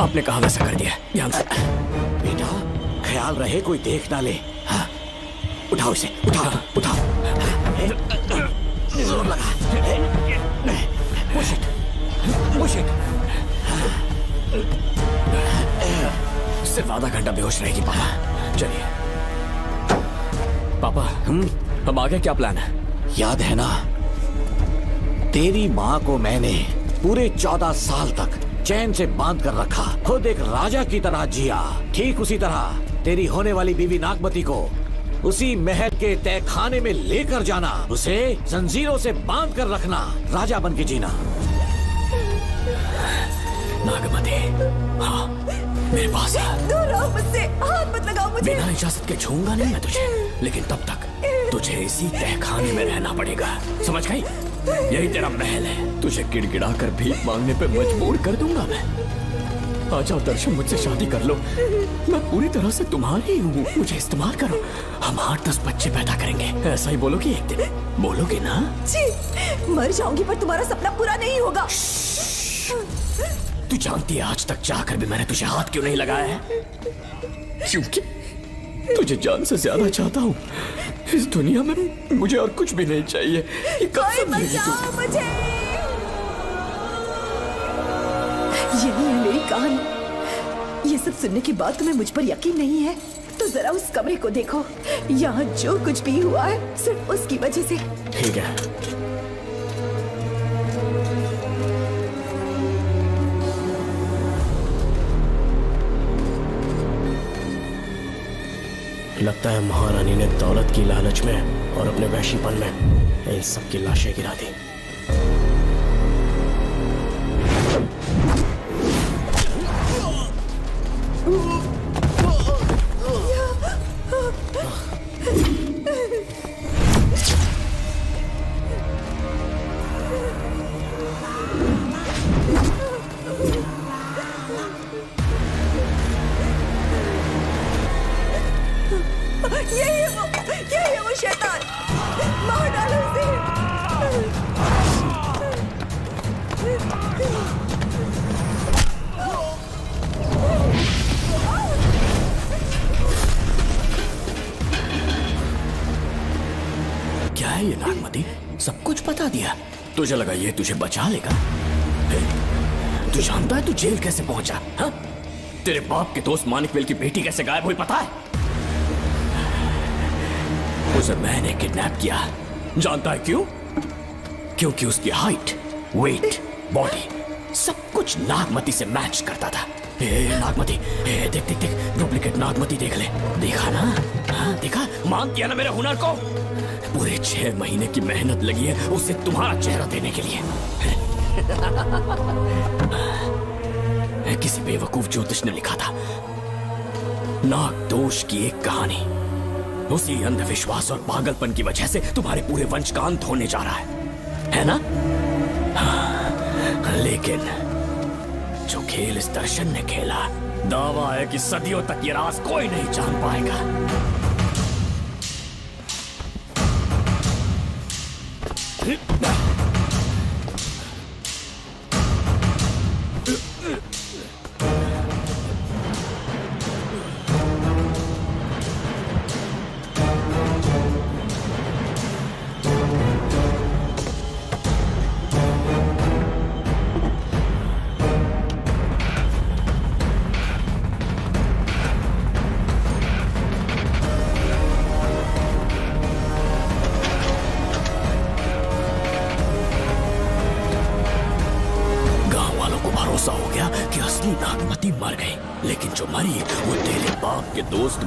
आपने कहा वैसा कर दिया, ध्यान से।
बेटा, ख्याल रहे कोई देख ना ले। हाँ, उठाओ इसे, उठाओ, उठाओ। जोर लगा। Push it, push it.
सिर्फ आधा घंटा बेहोश रहेगी पापा। चलिए पापा, अब आगे क्या प्लान है?
याद है ना, तेरी माँ को मैंने पूरे 14 साल तक चैन से बांध कर रखा, खुद एक राजा की तरह जिया। ठीक उसी तरह तेरी होने वाली बीवी नागमती को उसी महल के तहखाने में लेकर जाना, उसे जंजीरों से बांध कर रखना, राजा बन के जीना।
नागमती, हाँ मेरे पास है।
दूर रहो मुझसे, हाथ मत लगाओ मुझे।
बिना इजाजत के छूऊंगा नहीं मैं तुझे, लेकिन तब तक तुझे इसी तहखाने में रहना पड़ेगा, समझ गई? यही तेरा महल है। तुझे गिड़गिड़ा कर भीख मांगने पे मजबूर कर दूंगा मैं। आ जाओ दर्शन, मुझसे शादी कर लो, मैं पूरी तरह से तुम्हारी हूँ, मुझे इस्तेमाल करो। हम 8-10 बच्चे पैदा करेंगे, ऐसा ही बोलोगी एक दिन? बोलोगे ना?
जी, मर जाऊंगी पर तुम्हारा सपना पूरा नहीं होगा।
तू जानती है आज तक चाहकर भी मैंने तुझे हाथ क्यों नहीं लगाया है? क्योंकि तुझे जान से ज्यादा चाहता हूँ। इस दुनिया में मुझे और कुछ भी नहीं चाहिए।
कोई बचाओ मुझे। यही है मेरी कहानी। ये सब सुनने के बाद तुम्हें मुझ पर यकीन नहीं है तो जरा उस कमरे को देखो। यहाँ जो कुछ भी हुआ है सिर्फ उसकी वजह से।
ठीक है, लगता है महारानी ने दौलत की लालच में और अपने वैशीपन में इन सब की लाशें गिरा दी।
यही है वो शैतान। मार डालो उसे।
सब कुछ बता दिया। तुझे लगा ये तुझे बचा लेगा? तू जानता है तू जेल कैसे पहुंचा? हाँ? तेरे बाप के दोस्त मानिकवेल की बेटी कैसे गायब हुई पता है? उसे मैंने किडनैप किया। जानता है क्यों? क्योंकि उसकी हाइट, वेट, बॉडी सब कुछ नागमती से मैच करता था। नागमती, देख देख देख, डुप्लीकेट नागमती देख ले। देखा ना? हाँ, देखा? मान किया ना मेरे हुनर को? पूरे 6 महीने की मेहनत लगी है उसे तुम्हारा चेहरा देने के लिए। किसी बेवकूफ ज्योतिष ने लिखा था नाग दोष की एक कहानी। उसी अंधविश्वास और पागलपन की वजह से तुम्हारे पूरे वंश का अंत होने जा रहा है ना? हाँ, लेकिन जो खेल इस दर्शन ने खेला, दावा है कि सदियों तक ये राज कोई नहीं जान पाएगा।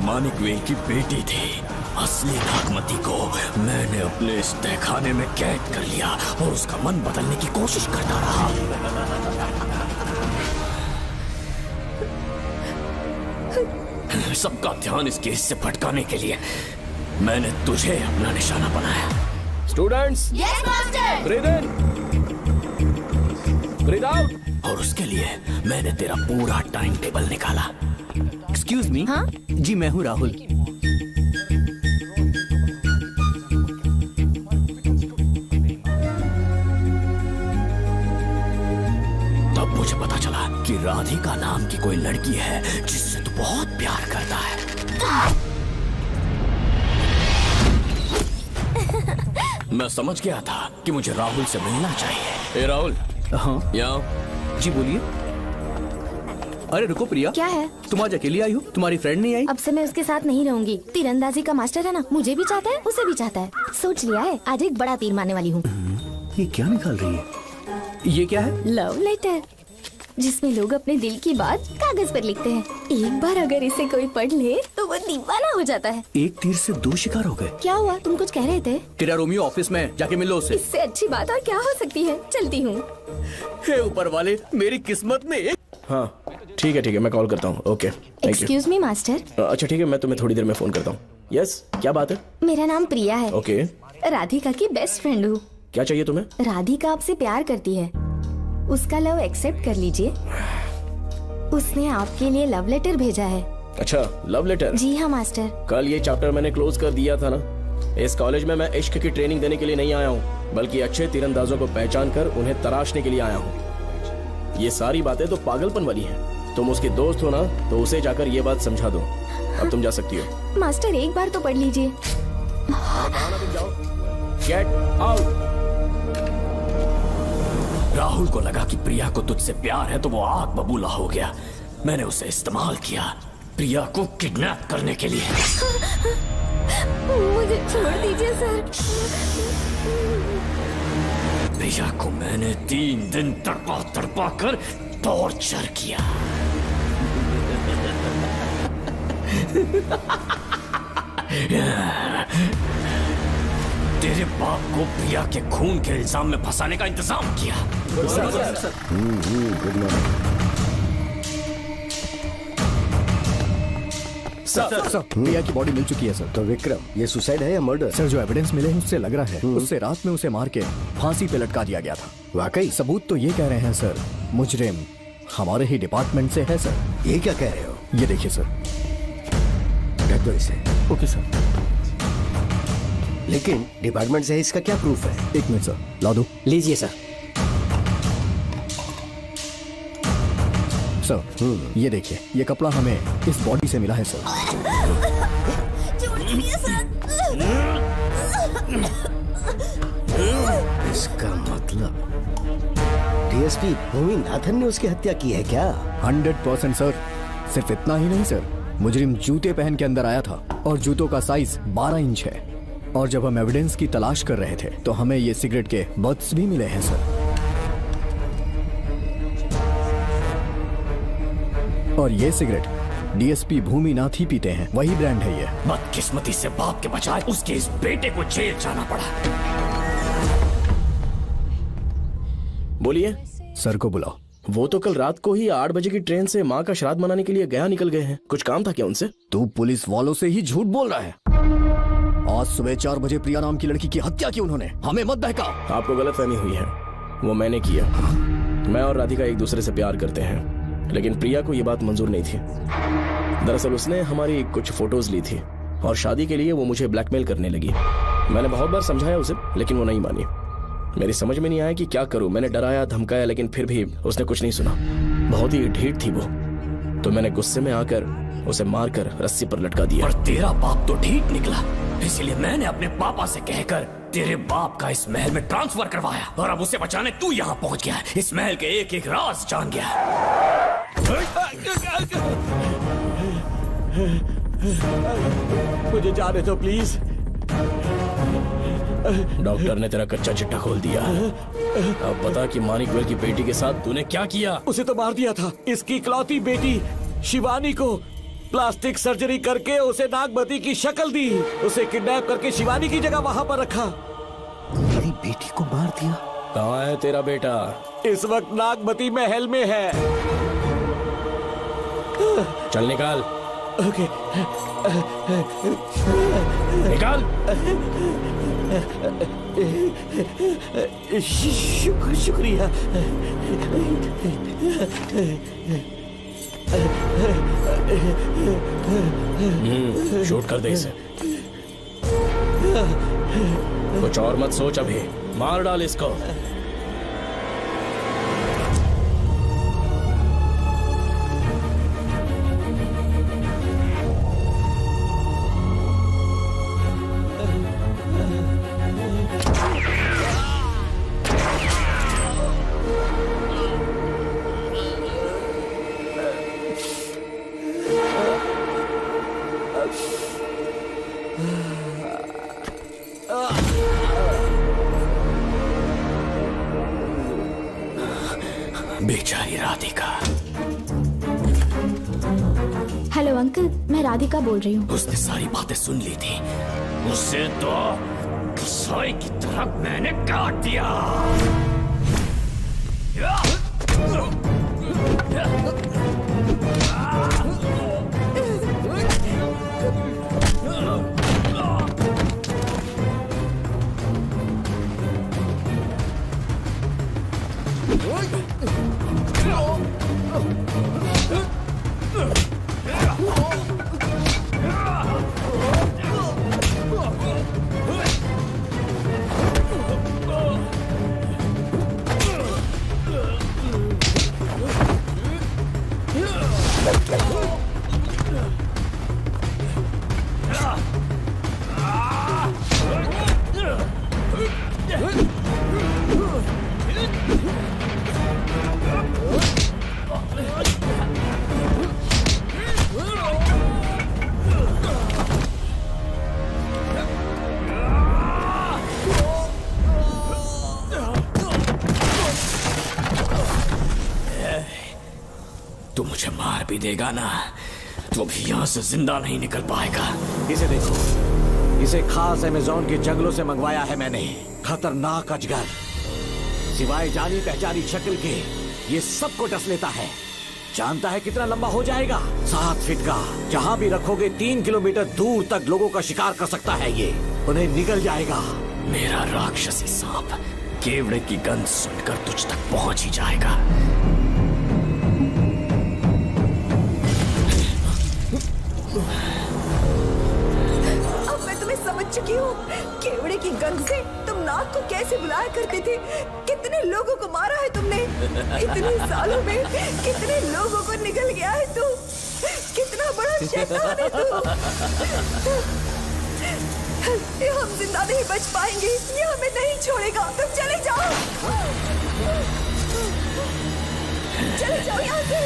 मानिकवेल की बेटी थी। असली नागमती को मैंने अपने इस तहखाने में कैद कर लिया और उसका मन बदलने की कोशिश करता रहा। सबका ध्यान इस केस से भटकाने के लिए मैंने तुझे अपना निशाना बनाया।
Students,
yes master.
ब्रीथ इन, ब्रीथ आउट।
और उसके लिए मैंने तेरा पूरा टाइम टेबल निकाला।
Excuse me.
हाँ?
जी मैं हूँ राहुल।
तब मुझे पता चला कि राधिका नाम की कोई लड़की है जिससे तू बहुत प्यार करता है। मैं समझ गया था कि मुझे राहुल से मिलना चाहिए। ए राहुल।
हाँ
यहाँ।
जी बोलिए। अरे रुको प्रिया,
क्या है?
तुम आज अकेली आई हो? तुम्हारी फ्रेंड नहीं आई?
अब से मैं उसके साथ नहीं रहूंगी। तीरंदाजी का मास्टर है ना, मुझे भी चाहता है, उसे भी चाहता है। सोच लिया है, आज एक बड़ा तीर मारने वाली हूँ।
ये क्या निकाल रही है? ये क्या है?
लव लेटर, जिसमें लोग अपने दिल की बात कागज पर लिखते हैं। एक बार अगर इसे कोई पढ़ ले तो वो दीवाना हो जाता है।
एक तीर से 2 शिकार हो गए।
क्या हुआ? तुम कुछ कह रहे थे?
तेरा रोमियो ऑफिस में, जाके मिलो उससे।
इससे अच्छी बात और क्या हो सकती है। चलती हूँ।
हे ऊपर वाले, मेरी किस्मत में एक।
हाँ ठीक है, मैं कॉल करता हूँ। Okay, thank you.
Excuse me master.
अच्छा ठीक है, मैं तुम्हें थोड़ी देर में फोन करता हूँ। यस, क्या बात है?
मेरा नाम प्रिया है।
ओके।
राधिका की बेस्ट फ्रेंड हूँ।
क्या चाहिए तुम्हें?
राधिका आपसे प्यार करती है, उसका लव एक्सेप्ट कर लीजिए। उसने आपके लिए लव लेटर भेजा है।
अच्छा, लव लेटर?
जी हाँ मास्टर।
कल ये चैप्टर मैंने क्लोज कर दिया था ना। इस कॉलेज में मैं इश्क की ट्रेनिंग देने के लिए नहीं आया हूँ, बल्कि अच्छे तीरंदाजों को पहचान कर उन्हें तराशने के लिए आया हूँ। ये सारी बातें तो पागलपन वाली हैं। तुम उसकी दोस्त हो ना, तो उसे जाकर ये बात समझा दो। अब तुम जा सकती हो।
मास्टर एक बार तो पढ़ लीजिए।
Get out. राहुल को लगा कि प्रिया को तुझसे प्यार है तो वो आग बबूला हो गया। मैंने उसे इस्तेमाल किया प्रिया को किडनैप करने के लिए।
मुझे छोड़ दीजिए सर।
प्रिया को मैंने 3 दिन तड़पा कर टॉर्चर किया। तेरे बाप को प्रिया के खून के इल्जाम में फंसाने का इंतजाम किया।
सर, प्रिया की बॉडी मिल चुकी है सर। तो विक्रम, ये सुसाइड है या मर्डर?
सर, जो एविडेंस मिले हैं उससे लग रहा है उससे रात में उसे मार के फांसी पे लटका दिया गया था।
वाकई?
सबूत तो ये कह रहे हैं सर, मुजरिम हमारे ही डिपार्टमेंट से है सर।
ये क्या कह रहे हो?
ये देखिए सर।
रख दो इसे।
Okay sir.
लेकिन डिपार्टमेंट से है, इसका क्या प्रूफ है?
1 मिनट सर, ला दो।
लीजिए सर।
सर, ये देखिए, ये कपड़ा हमें इस बॉडी से मिला है सर।
छोड़ दीजिए सर।
इसका मतलब डीएसपी भूमि नाथन ने उसकी हत्या की है क्या?
100% सर। सिर्फ इतना ही नहीं सर, मुजरिम जूते पहन के अंदर आया था और जूतों का साइज 12 इंच है। और जब हम एविडेंस की तलाश कर रहे थे तो हमें ये सिगरेट के बट्स भी मिले हैं सर। और ये सिगरेट डीएसपी भूमि नाथ ही पीते हैं, वही ब्रांड है ये।
बदकिस्मती से बाप के बजाय उसके इस बेटे को जेल जाना पड़ा।
बोलिए।
सर को बुलाओ।
वो तो कल रात को ही 8 बजे की ट्रेन से माँ का श्राद्ध मनाने के लिए गया निकल गए हैं। कुछ काम था क्या उनसे?
तू पुलिस वालों से ही झूठ बोल रहा है। आज सुबह 4 बजे प्रिया नाम की लड़की की हत्या की उन्होंने, हमें मत बहका।
आपको गलतफहमी हुई है, वो मैंने किया। मैं और राधिका एक दूसरे से प्यार करते हैं, लेकिन प्रिया को ये बात मंजूर नहीं थी। दरअसल उसने हमारी कुछ फोटोज ली थी और शादी के लिए वो मुझे ब्लैकमेल करने लगी। मैंने बहुत बार समझाया उसे, लेकिन वो नहीं मानी। मेरी समझ में नहीं आया कि क्या करूं। मैंने डराया धमकाया, लेकिन फिर भी उसने कुछ नहीं सुना। बहुत ही ढीठ थी वो, तो मैंने गुस्से में आकर उसे मारकर रस्सी पर लटका दिया।
और तेरा बाप तो ढीठ निकला, इसीलिए मैंने अपने पापा से कहकर तेरे बाप का इस महल में ट्रांसफर करवाया, और अब उसे बचाने तू यहाँ पहुँच गया है। इस महल के एक एक राज जान गया है।
मुझे जाने दो प्लीज।
डॉक्टर ने तेरा कच्चा चिट्ठा खोल दिया। अब बता कि मानिकवेल की बेटी के साथ तूने क्या किया?
उसे तो मार दिया था। इसकी इकलौती बेटी शिवानी को प्लास्टिक सर्जरी करके उसे नागमती की शक्ल दी। उसे किडनैप करके शिवानी की जगह वहाँ पर रखा।
मेरी बेटी को मार दिया?
कहाँ है तेरा बेटा?
इस वक्त नागमती महल में है।
चल निकाल।
ओके।
निकाल।
शुक्रिया।
शूट कर दे इसे। कुछ और मत सोच, अभी मार डाल इसको।
बेचारी राधिका।
हेलो अंकल, मैं राधिका बोल रही हूँ।
उसने सारी बातें सुन ली थी। उसे तो कसाई की तरह मैंने काट दिया। तू मुझे मार भी देगा ना, तो भी यहाँ से जिंदा नहीं निकल पाएगा। इसे देखो, इसे खास अमेज़न के जंगलों से मंगवाया है मैंने। खतरनाक अजगर, सिवाय जानी पहचानी शक्ल के ये सबको डस लेता है। जानता है कितना लंबा हो जाएगा? 7 फीट का। जहाँ भी रखोगे 3 किलोमीटर दूर तक लोगों का शिकार कर सकता है ये। उन्हें निगल जाएगा। मेरा राक्षसी सांप केवड़े की गंध सुनकर तुझ तक पहुंच ही जाएगा।
अब मैं तुम्हें समझ चुकी हूँ। केवड़े की गंध से तुम नाग को कैसे बुलाया करते थे। कितने लोगों को मारा है तुमने। इतने सालों में कितने लोगों को निगल गया है तू। कितना बड़ा शैतान है तू। हम जिंदा नहीं बच पाएंगे। ये हमें नहीं छोड़ेगा। तुम चले जाओ। चले जाओ यहाँ से।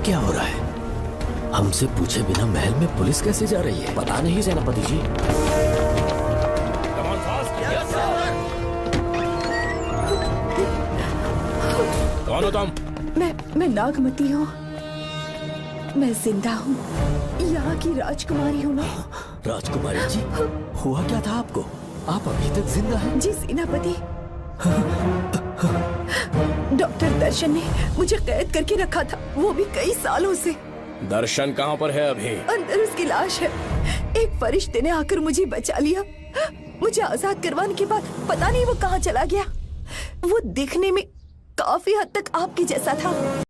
क्या हो रहा है? हमसे पूछे बिना महल में पुलिस कैसे जा रही है?
पता नहीं सेनापति जी।
कौन हो तुम?
मैं नागमती हूँ। मैं जिंदा हूँ। यहाँ की राजकुमारी हूँ मैं।
राजकुमारी जी, हुआ क्या था आपको? आप अभी तक जिंदा हैं?
जी सेनापति। डॉक्टर दर्शन ने मुझे कैद करके रखा था, वो भी कई सालों से।
दर्शन कहाँ पर है अभी?
अंदर उसकी लाश है। एक फरिश्ते ने आकर मुझे बचा लिया। मुझे आजाद करवाने के बाद पता नहीं वो कहाँ चला गया। वो दिखने में काफी हद तक आपके जैसा था।